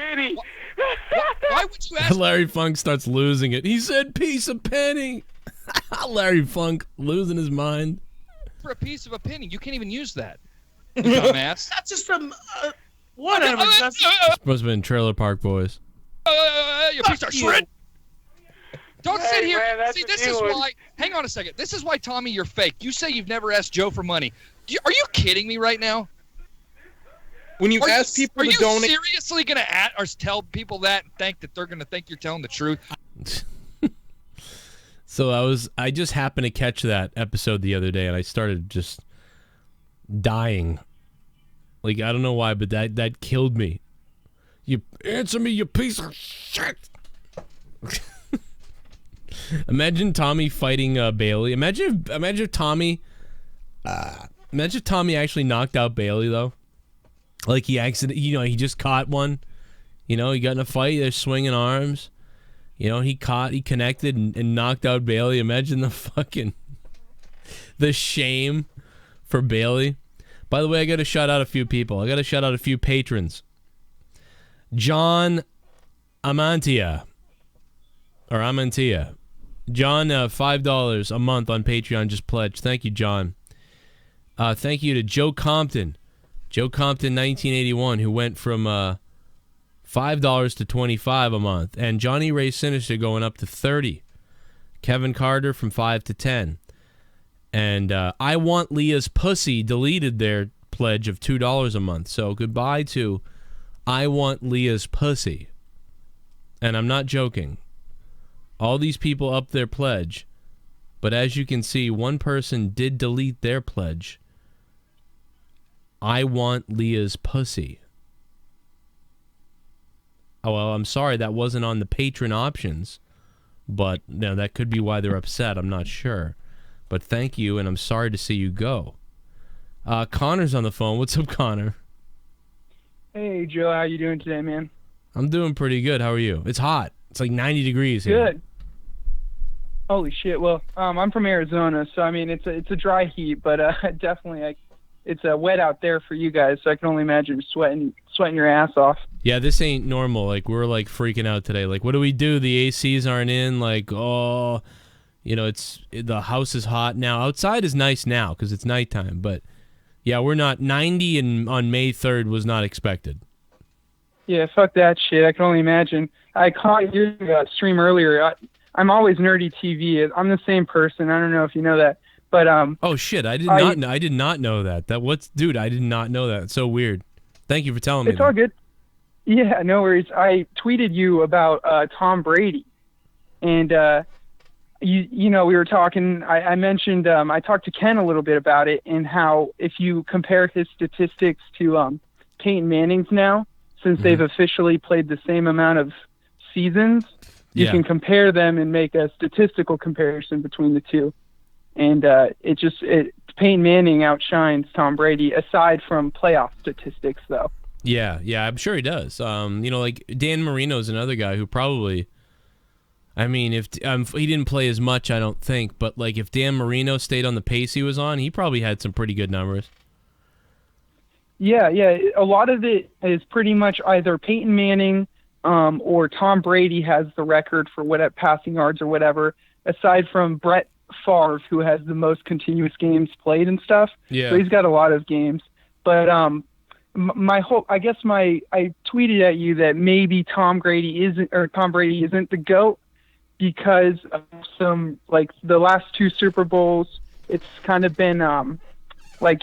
Why would you ask Larry Funk starts losing it. He said piece of penny. Larry Funk losing his mind. for a piece of a penny? You can't even use that. You dumbass. That's just from whatever. Justin. Must have been Trailer Park Boys. You piece of you. shit. Don't sit here. man, that's See, a this new is one. why. Hang on a second. This is why, Tommy, you're fake. You say you've never asked Joe for money. Are you kidding me right now? when you ask people Are to you donate, seriously going to or tell people that and think that they're going to think you're telling the truth? So I just happened to catch that episode the other day, and I started just dying. I don't know why, but that killed me. You answer me, you piece of shit. Imagine Tommy fighting Bailey. Imagine if Tommy Imagine if Tommy actually knocked out Bailey though. Like he just caught one. He got in a fight. They're swinging arms. He connected and knocked out Bailey. Imagine the shame for Bailey. By the way, I got to shout out a few people. I got to shout out a few patrons. John Amantia. John, $5 a month on Patreon just pledged. Thank you, John. Thank you to Joe Compton. Joe Compton, 1981, who went from $5 to $25 a month. And Johnny Ray Sinister going up to $30. Kevin Carter from $5 to $10. And I Want Leah's Pussy deleted their pledge of $2 a month. So goodbye to I Want Leah's Pussy. And I'm not joking. All these people up their pledge. But as you can see, one person did delete their pledge. I Want Leah's Pussy. Oh, well, I'm sorry that wasn't on the patron options. But no, that could be why they're upset. I'm not sure. But thank you, and I'm sorry to see you go. Connor's on the phone. What's up, Connor? Hey, Joe. How you doing today, man? I'm doing pretty good. How are you? It's hot. It's like 90 degrees here. Good. Holy shit. Well, I'm from Arizona, so I mean it's a dry heat, but definitely it's wet out there for you guys. So I can only imagine sweating your ass off. Yeah, this ain't normal. Like we're like freaking out today. Like what do we do? The ACs aren't in. Like the house is hot now. Outside is nice now because it's nighttime. But yeah, we're not 90 and on May 3rd was not expected. Yeah, fuck that shit. I can only imagine. I caught your stream earlier. I'm always nerdy TV. I'm the same person. I don't know if you know that, but oh shit! I did not know that. Dude? I did not know that. It's so weird. Thank you for telling me. It's all good. Yeah, no worries. I tweeted you about Tom Brady, and we were talking. I mentioned I talked to Ken a little bit about it and how if you compare his statistics to Peyton Manning's now, since they've officially played the same amount of seasons. You can compare them and make a statistical comparison between the two. And Peyton Manning outshines Tom Brady, aside from playoff statistics, though. Yeah, I'm sure he does. Like Dan Marino's another guy who probably, I mean, if he didn't play as much, I don't think, but like if Dan Marino stayed on the pace he was on, he probably had some pretty good numbers. Yeah. A lot of it is pretty much either Peyton Manning or Tom Brady has the record for passing yards or whatever, aside from Brett Favre, who has the most continuous games played and stuff. Yeah. So he's got a lot of games. But I tweeted at you that maybe Tom Brady isn't the GOAT because of some, like, the last two Super Bowls, it's kind of been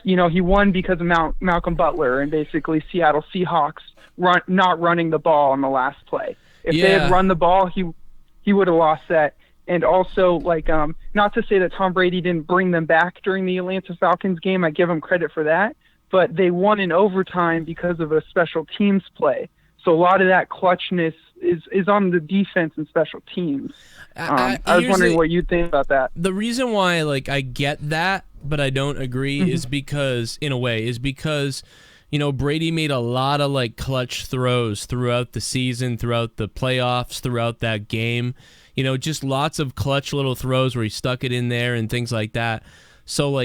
he won because of Malcolm Butler and basically Seattle Seahawks not running the ball on the last play. If they had run the ball, he would have lost that. And also, not to say that Tom Brady didn't bring them back during the Atlanta Falcons game. I give him credit for that. But they won in overtime because of a special teams play. So a lot of that clutchness is on the defense and special teams. I was wondering what you think about that. The reason why, I get that, but I don't agree is because Brady made a lot of clutch throws throughout the season, throughout the playoffs, throughout that game. Just lots of clutch little throws where he stuck it in there and things like that. So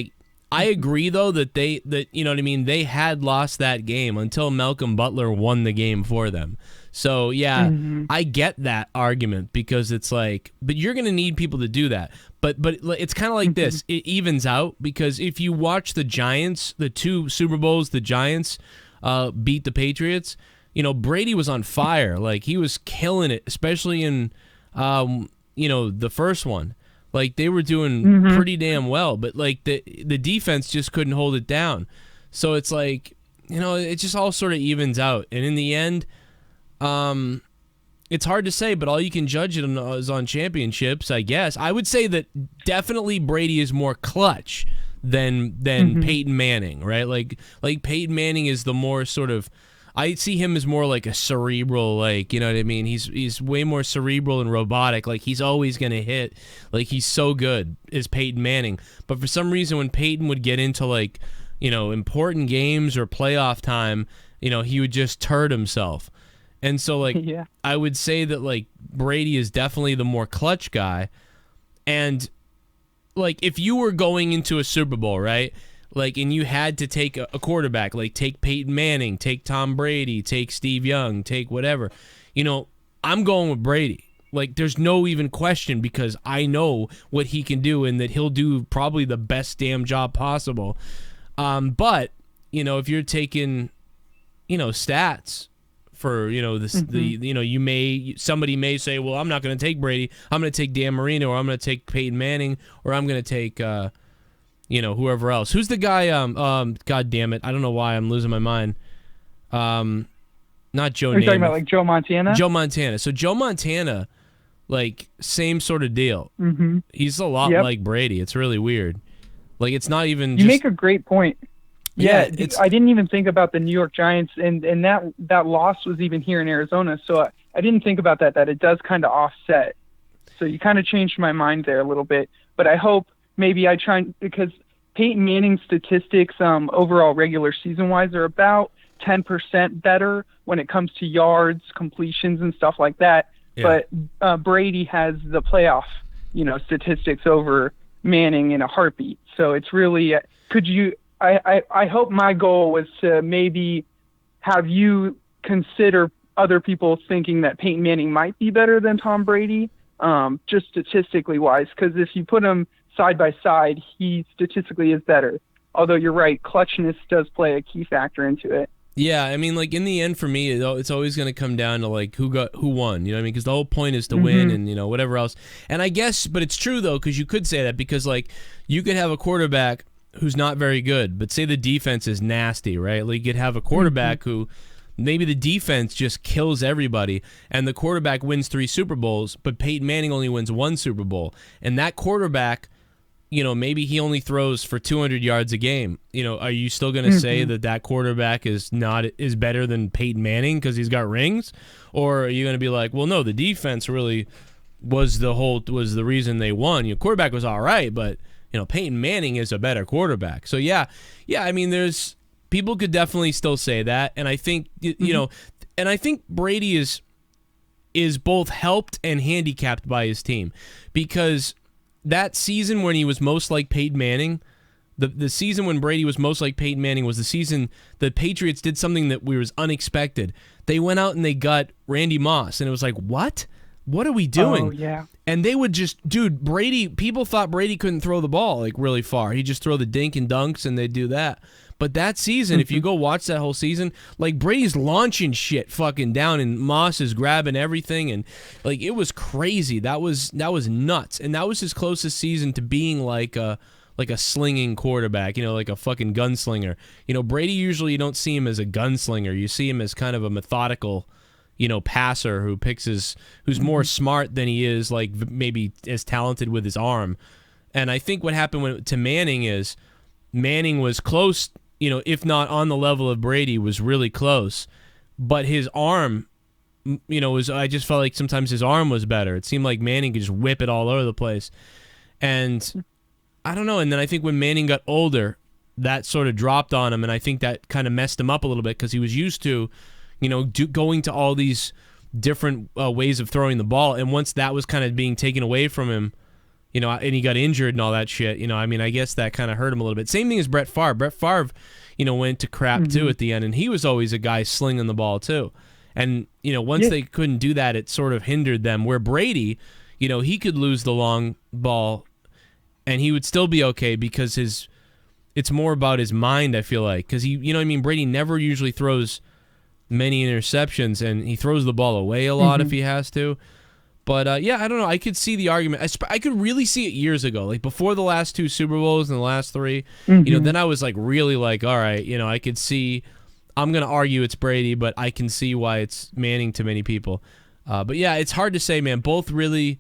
I agree though that they had lost that game until Malcolm Butler won the game for them. So yeah, I get that argument because it's but you're going to need people to do that. But it's kind of like this. It evens out because if you watch the Giants, the two Super Bowls, the Giants beat the Patriots, Brady was on fire. He was killing it, especially in, the first one. They were doing pretty damn well, but the defense just couldn't hold it down. So it's it just all sort of evens out. And in the end, it's hard to say, but all you can judge it on is on championships, I guess. I would say that definitely Brady is more clutch than Peyton Manning, right? Like Peyton Manning is the more sort of, I see him as more like a cerebral, you know what I mean? He's way more cerebral and robotic. He's always going to hit. He's so good as Peyton Manning. But for some reason, when Peyton would get into important games or playoff time, he would just turd himself. And so, like, Yeah. I would say that, like, Brady is definitely the more clutch guy. And, like, if you were going into a Super Bowl, right, like, and you had to take a quarterback, like, take Peyton Manning, take Tom Brady, take Steve Young, take whatever, I'm going with Brady. Like, there's no even question, because I know what he can do and that he'll do probably the best damn job possible. But, if you're taking, stats for, somebody may say, well, I'm not going to take Brady. I'm going to take Dan Marino, or I'm going to take Peyton Manning, or I'm going to take, whoever else. Who's the guy? God damn it. I don't know why I'm losing my mind. Not Joe Namath. Are you talking about, like, Joe Montana? Joe Montana. So Joe Montana, like, same sort of deal. Mm-hmm. He's a lot like Brady. It's really weird. Like, it's not even You make a great point. Yeah, I didn't even think about the New York Giants, and that loss was even here in Arizona, so I didn't think about that it does kind of offset. So you kind of changed my mind there a little bit. But I hope maybe because Peyton Manning's statistics overall regular season-wise are about 10% better when it comes to yards, completions, and stuff like that. Yeah. But Brady has the playoff, statistics over Manning in a heartbeat. So it's really, I hope my goal was to maybe have you consider other people thinking that Peyton Manning might be better than Tom Brady, just statistically wise, because if you put them side by side, he statistically is better. Although you're right, clutchness does play a key factor into it. Yeah, I mean, like, in the end, for me, it's always going to come down to, like, who won, you know what I mean? Because the whole point is to win and, whatever else. And I guess, but it's true, though, because you could say that, because, like, you could have a quarterback who's not very good, but say the defense is nasty, right? Like, you could have a quarterback who maybe the defense just kills everybody, and the quarterback wins 3 Super Bowls, but Peyton Manning only wins 1 Super Bowl. And that quarterback, maybe he only throws for 200 yards a game. Are you still going to say that quarterback is better than Peyton Manning because he's got rings? Or are you going to be like, well, no, the defense really was the reason they won. Your quarterback was all right, but Peyton Manning is a better quarterback. So yeah, I mean, there's people could definitely still say that, and I think and I think Brady is both helped and handicapped by his team, because that season when he was most like Peyton Manning, the season when Brady was most like Peyton Manning was the season the Patriots did something that was unexpected. They went out and they got Randy Moss, and it was like, what? What are we doing? Oh, yeah. And they would just, Brady, people thought Brady couldn't throw the ball, like, really far. He'd just throw the dink and dunks, and they'd do that. But that season, if you go watch that whole season, like, Brady's launching shit fucking down, and Moss is grabbing everything, and, like, it was crazy. That was nuts. And that was his closest season to being like a slinging quarterback, like a fucking gunslinger. Brady, usually you don't see him as a gunslinger. You see him as kind of a methodical, passer who's more smart than he is, like, maybe as talented with his arm. And I think what happened to Manning is Manning was close, if not on the level of Brady, was really close. But his arm, I just felt like sometimes his arm was better. It seemed like Manning could just whip it all over the place. And I don't know. And then I think when Manning got older, that sort of dropped on him. And I think that kind of messed him up a little bit, because he was used to, going to all these different ways of throwing the ball. And once that was kind of being taken away from him, and he got injured and all that shit, I mean, I guess that kind of hurt him a little bit. Same thing as Brett Favre. Brett Favre, went to crap too at the end, and he was always a guy slinging the ball too. And, once they couldn't do that, it sort of hindered them. Where Brady, he could lose the long ball and he would still be okay, because it's more about his mind, I feel like. Because Brady never usually throws many interceptions, and he throws the ball away a lot if he has to. But, I don't know. I could see the argument. I could really see it years ago, like before the last 2 Super Bowls and the last 3. Then I was like really like, all right, I could see. I'm going to argue it's Brady, but I can see why it's Manning to many people. But, yeah, it's hard to say, man. Both really,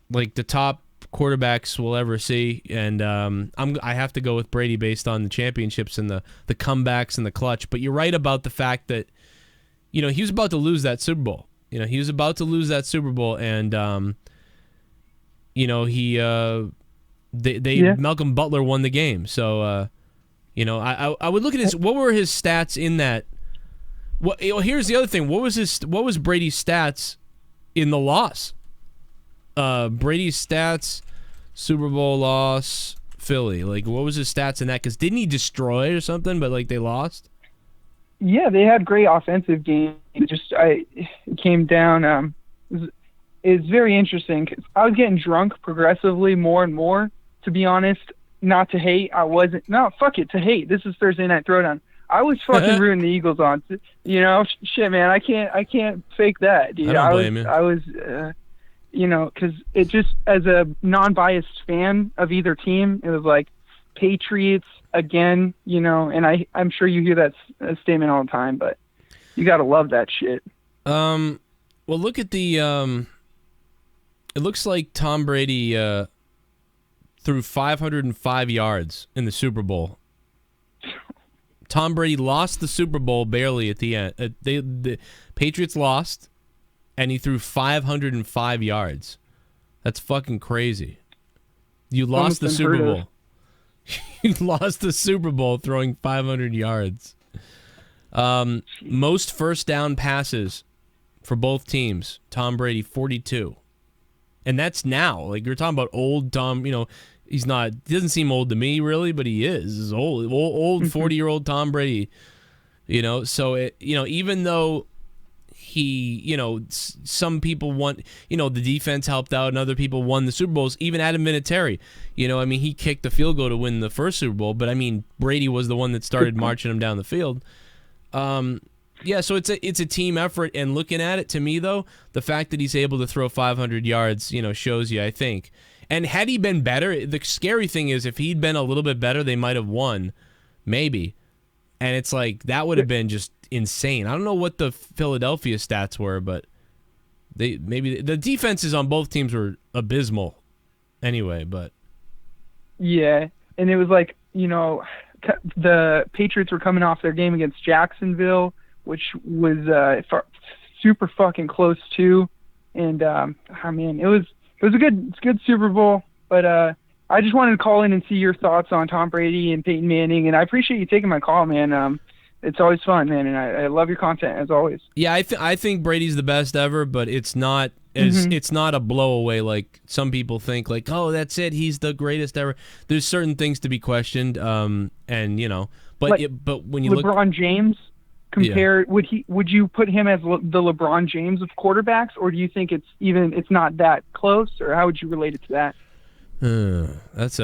like, the top quarterbacks we'll ever see. And I have to go with Brady based on the championships and the comebacks and the clutch. But you're right about the fact that, he was about to lose that Super Bowl. He was about to lose that Super Bowl, and Malcolm Butler won the game. So, You know, I would look at his. What were his stats in that? What? Here's the other thing. What was Brady's stats in the loss? Brady's stats, Super Bowl loss, Philly. Like, what was his stats in that? Because didn't he destroy or something? But like they lost. Yeah, they had great offensive game. It came down. It's very interesting. 'Cause I was getting drunk progressively more and more. To be honest, not to hate. I wasn't. No, fuck it. To hate. This is Thursday Night Throwdown. I was fucking rooting the Eagles on. You know, shit, man. I can't fake that, dude. I don't blame you. I was. You know, because it just, as a non-biased fan of either team, it was like Patriots again, you know, and I'm sure you hear that statement all the time, but you got to love that shit. Well, look at the, it looks like Tom Brady threw 505 yards in the Super Bowl. Tom Brady lost the Super Bowl barely at the end. The Patriots lost. And he threw 505 yards. That's fucking crazy. You lost the Super Bowl. You lost the Super Bowl throwing 500 yards. Most first down passes for both teams. Tom Brady, 42. And that's now. Like, you're talking about old Tom, you know, he doesn't seem old to me, really, but he is. He's old 40-year-old Tom Brady. You know, so, even though he, some people want, the defense helped out and other people won the Super Bowls. Even Adam Vinatieri, he kicked the field goal to win the first Super Bowl, but Brady was the one that started marching him down the field. Yeah, so it's a team effort, and looking at it, to me though, the fact that he's able to throw 500 yards, shows you, I think. And had he been better, the scary thing is if he'd been a little bit better, they might have won, maybe. And it's like that would have been just insane. I don't know what the Philadelphia stats were, but the defenses on both teams were abysmal anyway, but yeah, and it was like, the Patriots were coming off their game against Jacksonville, which was super fucking close too, and it was a good Super Bowl, but I just wanted to call in and see your thoughts on Tom Brady and Peyton Manning, and I appreciate you taking my call, man. It's always fun, man, and I love your content as always. Yeah, I think Brady's the best ever, but it's not it's not a blowaway like some people think. Like, oh, that's it, he's the greatest ever. There's certain things to be questioned, but when you look, LeBron James, would you put him as the LeBron James of quarterbacks, or do you think it's not that close, or how would you relate it to that? That's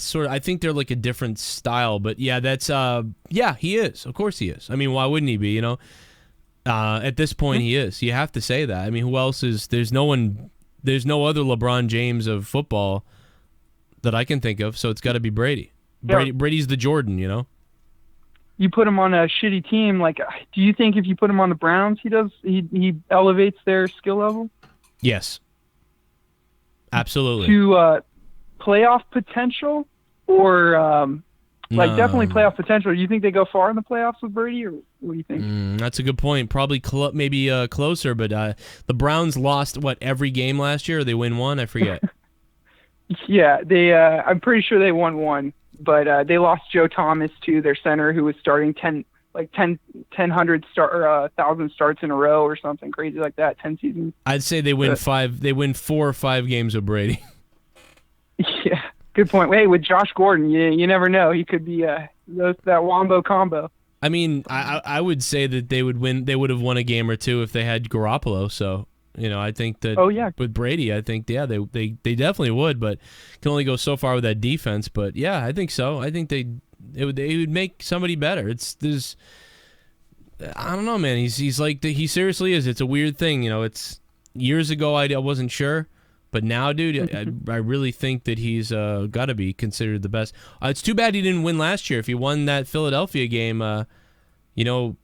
sort of, I think they're like a different style, but yeah, he is. Of course he is. Why wouldn't he be, at this point he is. You have to say that. Who else is, there's no other LeBron James of football that I can think of, so it's got to be Brady. Yeah. Brady's the Jordan, You put him on a shitty team, like, do you think if you put him on the Browns, he elevates their skill level? Yes. Absolutely. To playoff potential, or definitely playoff potential. Do you think they go far in the playoffs with Brady, or what do you think? That's a good point. Probably maybe closer, but the Browns lost every game last year, or they win one? I forget. Yeah, they. I'm pretty sure they won one, but they lost Joe Thomas too, their center, who was starting 1,000 starts in a row or something crazy like that, 10 seasons. I'd say they win 5. They win 4 or 5 games with Brady. Yeah, good point. Hey, with Josh Gordon, you never know. He could be that wombo combo. I would say that they would win. They would have won a game or two if they had Garoppolo. So I think that. Oh yeah. With Brady, I think they definitely would, but can only go so far with that defense. But yeah, I think so. I think they would make somebody better. I don't know, man. He's like he seriously is. It's a weird thing, It's years ago I wasn't sure, but now, dude, I really think that he's got to be considered the best. It's too bad he didn't win last year. If he won that Philadelphia game, it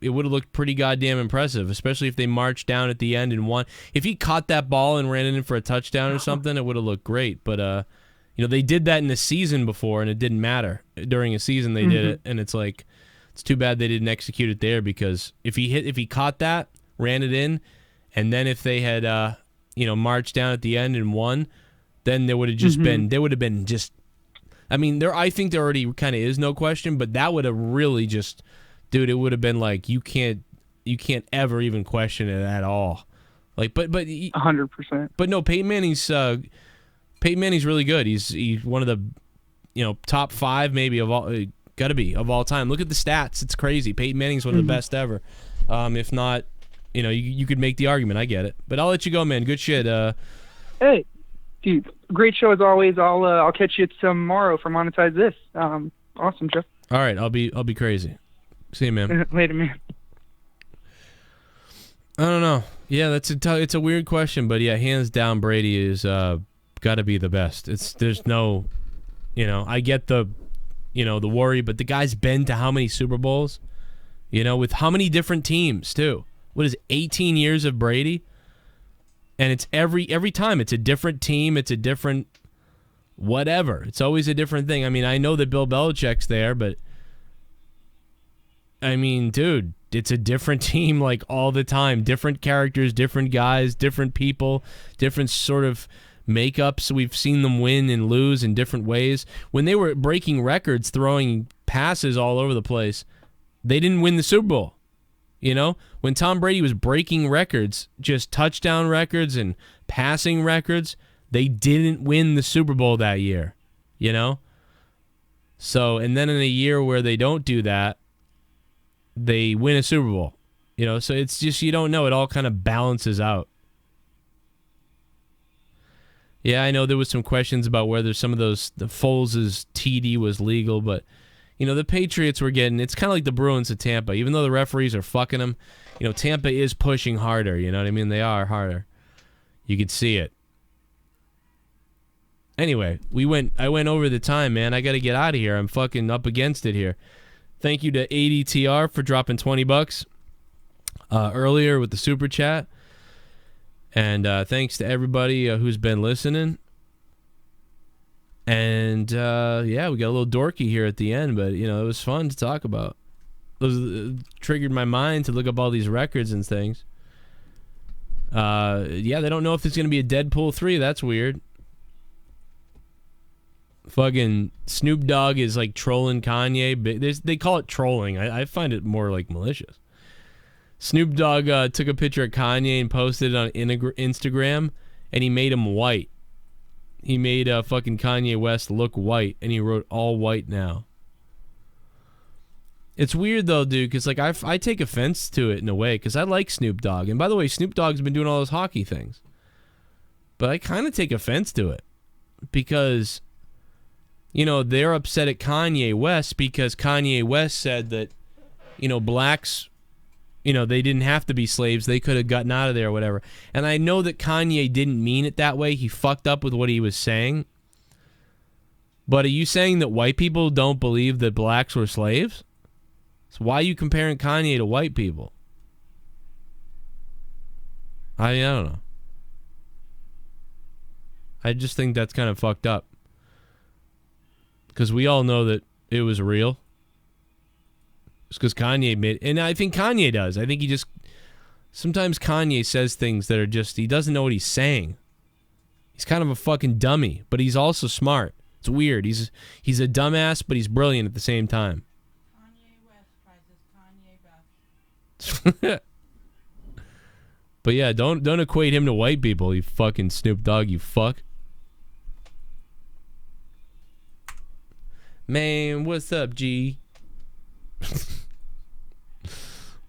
would have looked pretty goddamn impressive, especially if they marched down at the end and won. If he caught that ball and ran it in for a touchdown or something, it would have looked great. But they did that in the season before, and it didn't matter. During a season, they did it, and it's like, it's too bad they didn't execute it there, because if he caught that, ran it in, and then if they had marched down at the end and won, then there would have just been I mean, I think there already kind of is no question, but that would have really just, dude, it would have been like you can't ever even question it at all. Like, but 100%. But no, Peyton Manning's really good. He's one of the top 5 maybe of all, gotta be of all time. Look at the stats; it's crazy. Peyton Manning's one of the best ever. If not, you could make the argument. I get it, but I'll let you go, man. Good shit. Hey, dude, great show as always. I'll catch you tomorrow for Monetize This. Awesome, Jeff. All right, I'll be crazy. See you, man. Later, man. I don't know. Yeah, it's a weird question, but yeah, hands down, Brady is got to be the best. There's no, I get the worry, but the guy's been to how many Super Bowls, with how many different teams too. What is it, 18 years of Brady? And it's every time it's a different team, it's a different whatever. It's always a different thing. I mean, I know that Bill Belichick's there, but I mean, dude, it's a different team like all the time. Different characters, different guys, different people, different sort of makeups. We've seen them win and lose in different ways. When they were breaking records, throwing passes all over the place, they didn't win the Super Bowl. When Tom Brady was breaking records, just touchdown records and passing records, they didn't win the Super Bowl that year, So, and then in a year where they don't do that, they win a Super Bowl, So it's just, you don't know. It all kind of balances out. Yeah, I know there was some questions about whether some of the Foles' TD was legal, but the Patriots were getting, it's kind of like the Bruins at Tampa. Even though the referees are fucking them, Tampa is pushing harder. You know what I mean? They are harder. You could see it. Anyway, I went over the time, man. I got to get out of here. I'm fucking up against it here. Thank you to ADTR for dropping $20 earlier with the super chat. And thanks to everybody who's been listening. And, yeah, we got a little dorky here at the end, but, it was fun to talk about. It triggered my mind to look up all these records and things. Yeah, they don't know if there's going to be a Deadpool 3. That's weird. Fucking Snoop Dogg is, like, trolling Kanye. They call it trolling. I find it more, like, malicious. Snoop Dogg took a picture of Kanye and posted it on Instagram, and he made him white. He made fucking Kanye West look white, and he wrote all white now. It's weird, though, dude, because like I take offense to it in a way, because I like Snoop Dogg. And by the way, Snoop Dogg's been doing all those hockey things. But I kind of take offense to it, because, they're upset at Kanye West because Kanye West said that, blacks, they didn't have to be slaves. They could have gotten out of there or whatever. And I know that Kanye didn't mean it that way. He fucked up with what he was saying. But are you saying that white people don't believe that blacks were slaves? So why are you comparing Kanye to white people? I don't know. I just think that's kind of fucked up. Because we all know that it was real. It's because Kanye made, and I think Kanye does. I think he just, sometimes Kanye says things that are just, he doesn't know what he's saying. He's kind of a fucking dummy, but he's also smart. It's weird. He's a dumbass, but he's brilliant at the same time. Kanye West prizes Kanye Best. But yeah, don't equate him to white people, you fucking Snoop Dogg, you fuck. Man, what's up, G?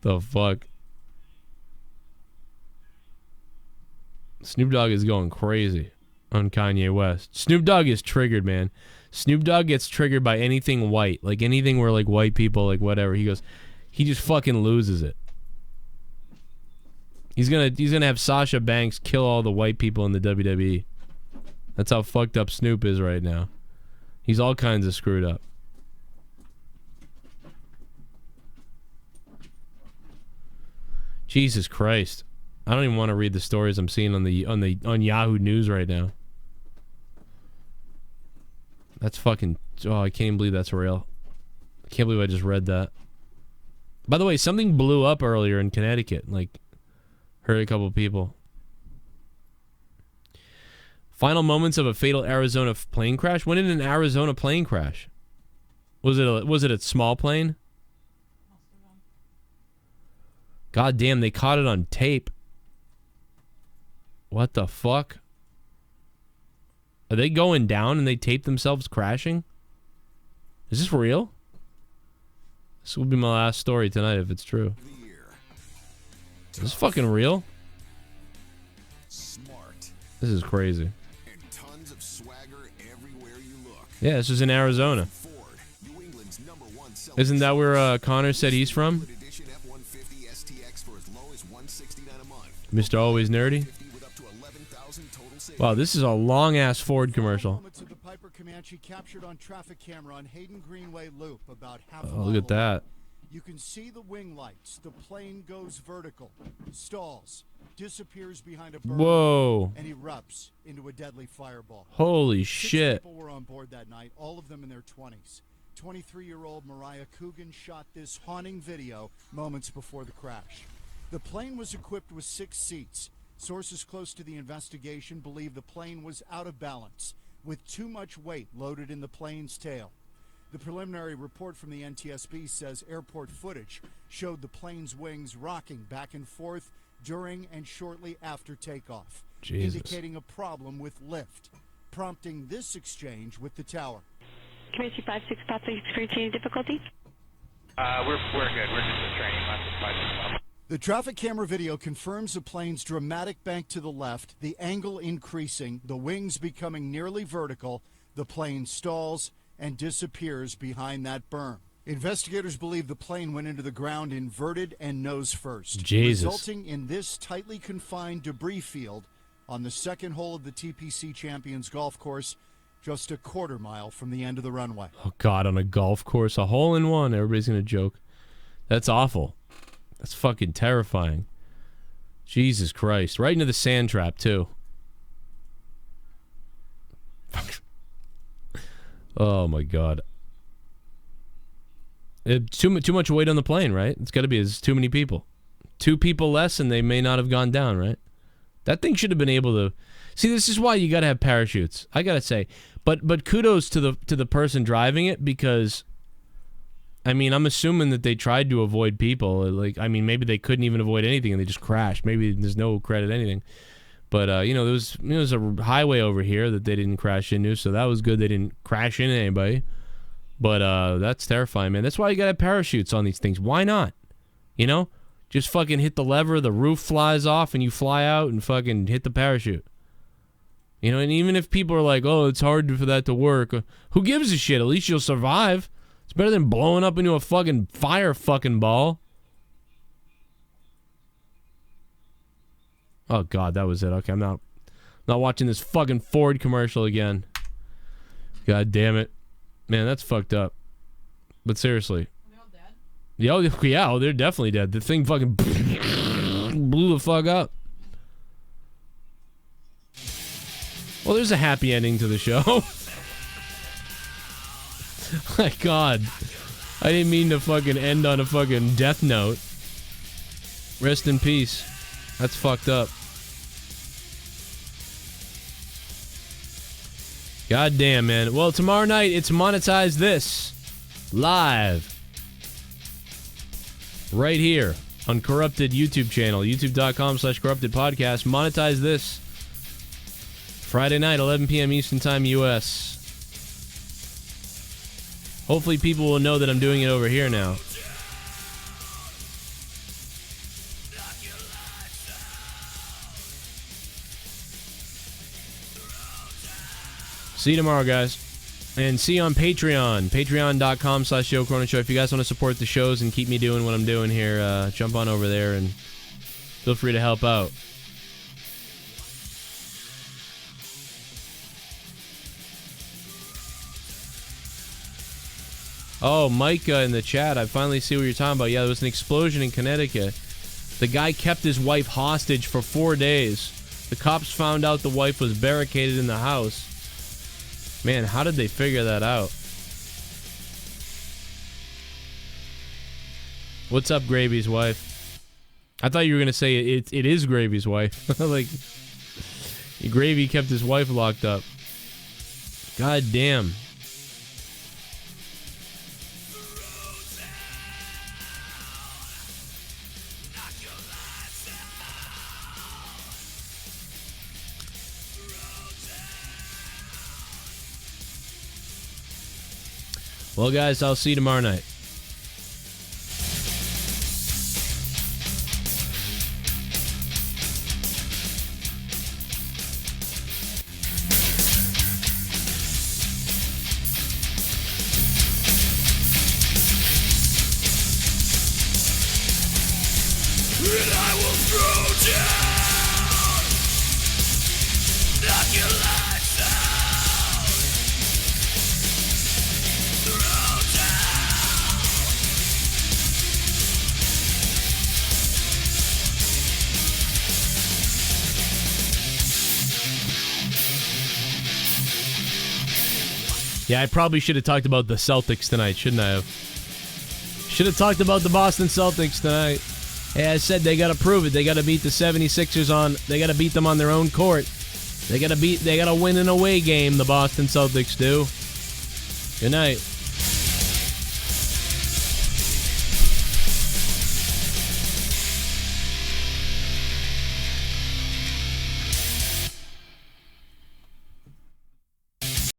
The fuck? Snoop Dogg is going crazy on Kanye West. Snoop Dogg is triggered, man. Snoop Dogg gets triggered by anything white. Like anything where like white people, like whatever. He just fucking loses it. He's gonna have Sasha Banks kill all the white people in the WWE. That's how fucked up Snoop is right now. He's all kinds of screwed up. Jesus Christ. I don't even want to read the stories I'm seeing on Yahoo News right now. That's fucking, I can't believe that's real. I can't believe I just read that. By the way, something blew up earlier in Connecticut. Like, hurt a couple people. Final moments of a fatal Arizona plane crash. When did an Arizona plane crash? Was it a small plane? God damn, they caught it on tape. What the fuck? Are they going down and they tape themselves crashing? Is this real? This will be my last story tonight if it's true. Is this fucking real? This is crazy. Yeah, this is in Arizona. Isn't that where Connor said he's from? Mr. Always Nerdy. Wow, this is a long-ass Ford commercial. Oh, look at that. You can see the wing lights. The plane goes vertical, stalls, disappears behind a berm, Whoa. and erupts into a deadly fireball. Holy shit. 6 people were on board that night, all of them in their 20s. 23-year-old Mariah Coogan shot this haunting video moments before the crash. The plane was equipped with 6 seats. Sources close to the investigation believe the plane was out of balance, with too much weight loaded in the plane's tail. The preliminary report from the NTSB says airport footage showed the plane's wings rocking back and forth during and shortly after takeoff, indicating a problem with lift, prompting this exchange with the tower. Community 56 Papa, experiencing difficulty? We're good. We're just in training. 56. The traffic camera video confirms the plane's dramatic bank to the left, the angle increasing, the wings becoming nearly vertical, the plane stalls and disappears behind that berm. Investigators believe the plane went into the ground inverted and nose first, resulting in this tightly confined debris field on the second hole of the TPC Champions golf course, just a quarter mile from the end of the runway. Oh, God, on a golf course, a hole-in-one. Everybody's going to joke. That's awful. That's fucking terrifying. Jesus Christ. Right into the sand trap, too. Oh, my God. Too much weight on the plane, right? It's got to be. There's too many people. 2 people less, and they may not have gone down, right? That thing should have been able to... See, this is why you got to have parachutes. I got to say. But kudos to the person driving it, because... I mean, I'm assuming that they tried to avoid people. Like, I mean, maybe they couldn't even avoid anything and they just crashed. Maybe there's no credit anything. But, you know, there was a highway over here that they didn't crash into, so that was good. They didn't crash into anybody. But that's terrifying, man. That's why you got to have parachutes on these things. Why not? You know? Just fucking hit the lever, the roof flies off, and you fly out and fucking hit the parachute. You know, and even if people are like, oh, it's hard for that to work, who gives a shit? At least you'll survive. It's better than blowing up into a fucking fire fucking ball. Oh, God, that was it. Okay, I'm not watching this fucking Ford commercial again. God damn it. Man, that's fucked up. But seriously. Are they all dead? Yeah, they're definitely dead. The thing fucking blew the fuck up. Well, there's a happy ending to the show. My God. I didn't mean to fucking end on a fucking death note. Rest in peace. That's fucked up. God damn, man. Well, tomorrow night, it's Monetize This. Live. Right here on Corrupted YouTube channel. YouTube.com/CorruptedPodcast. Monetize This. Friday night, 11 p.m. Eastern Time, U.S. Hopefully people will know that I'm doing it over here now. See you tomorrow, guys. And see you on Patreon. Patreon.com/Joe Cronin Show. If you guys want to support the shows and keep me doing what I'm doing here, jump on over there and feel free to help out. Oh, Micah in the chat, I finally see what you're talking about. Yeah, there was an explosion in Connecticut. The guy kept his wife hostage for 4 days. The cops found out the wife was barricaded in the house. Man, how did they figure that out? What's up, Gravy's wife? I thought you were going to say it is Gravy's wife. Like, Gravy kept his wife locked up. God damn. Well, guys, I'll see you tomorrow night. Yeah, I probably should have talked about the Celtics tonight, shouldn't I have? Should have talked about the Boston Celtics tonight. Hey, I said they got to prove it. They got to beat the 76ers on. They got to beat them on their own court. They got to win an away game. The Boston Celtics do. Good night.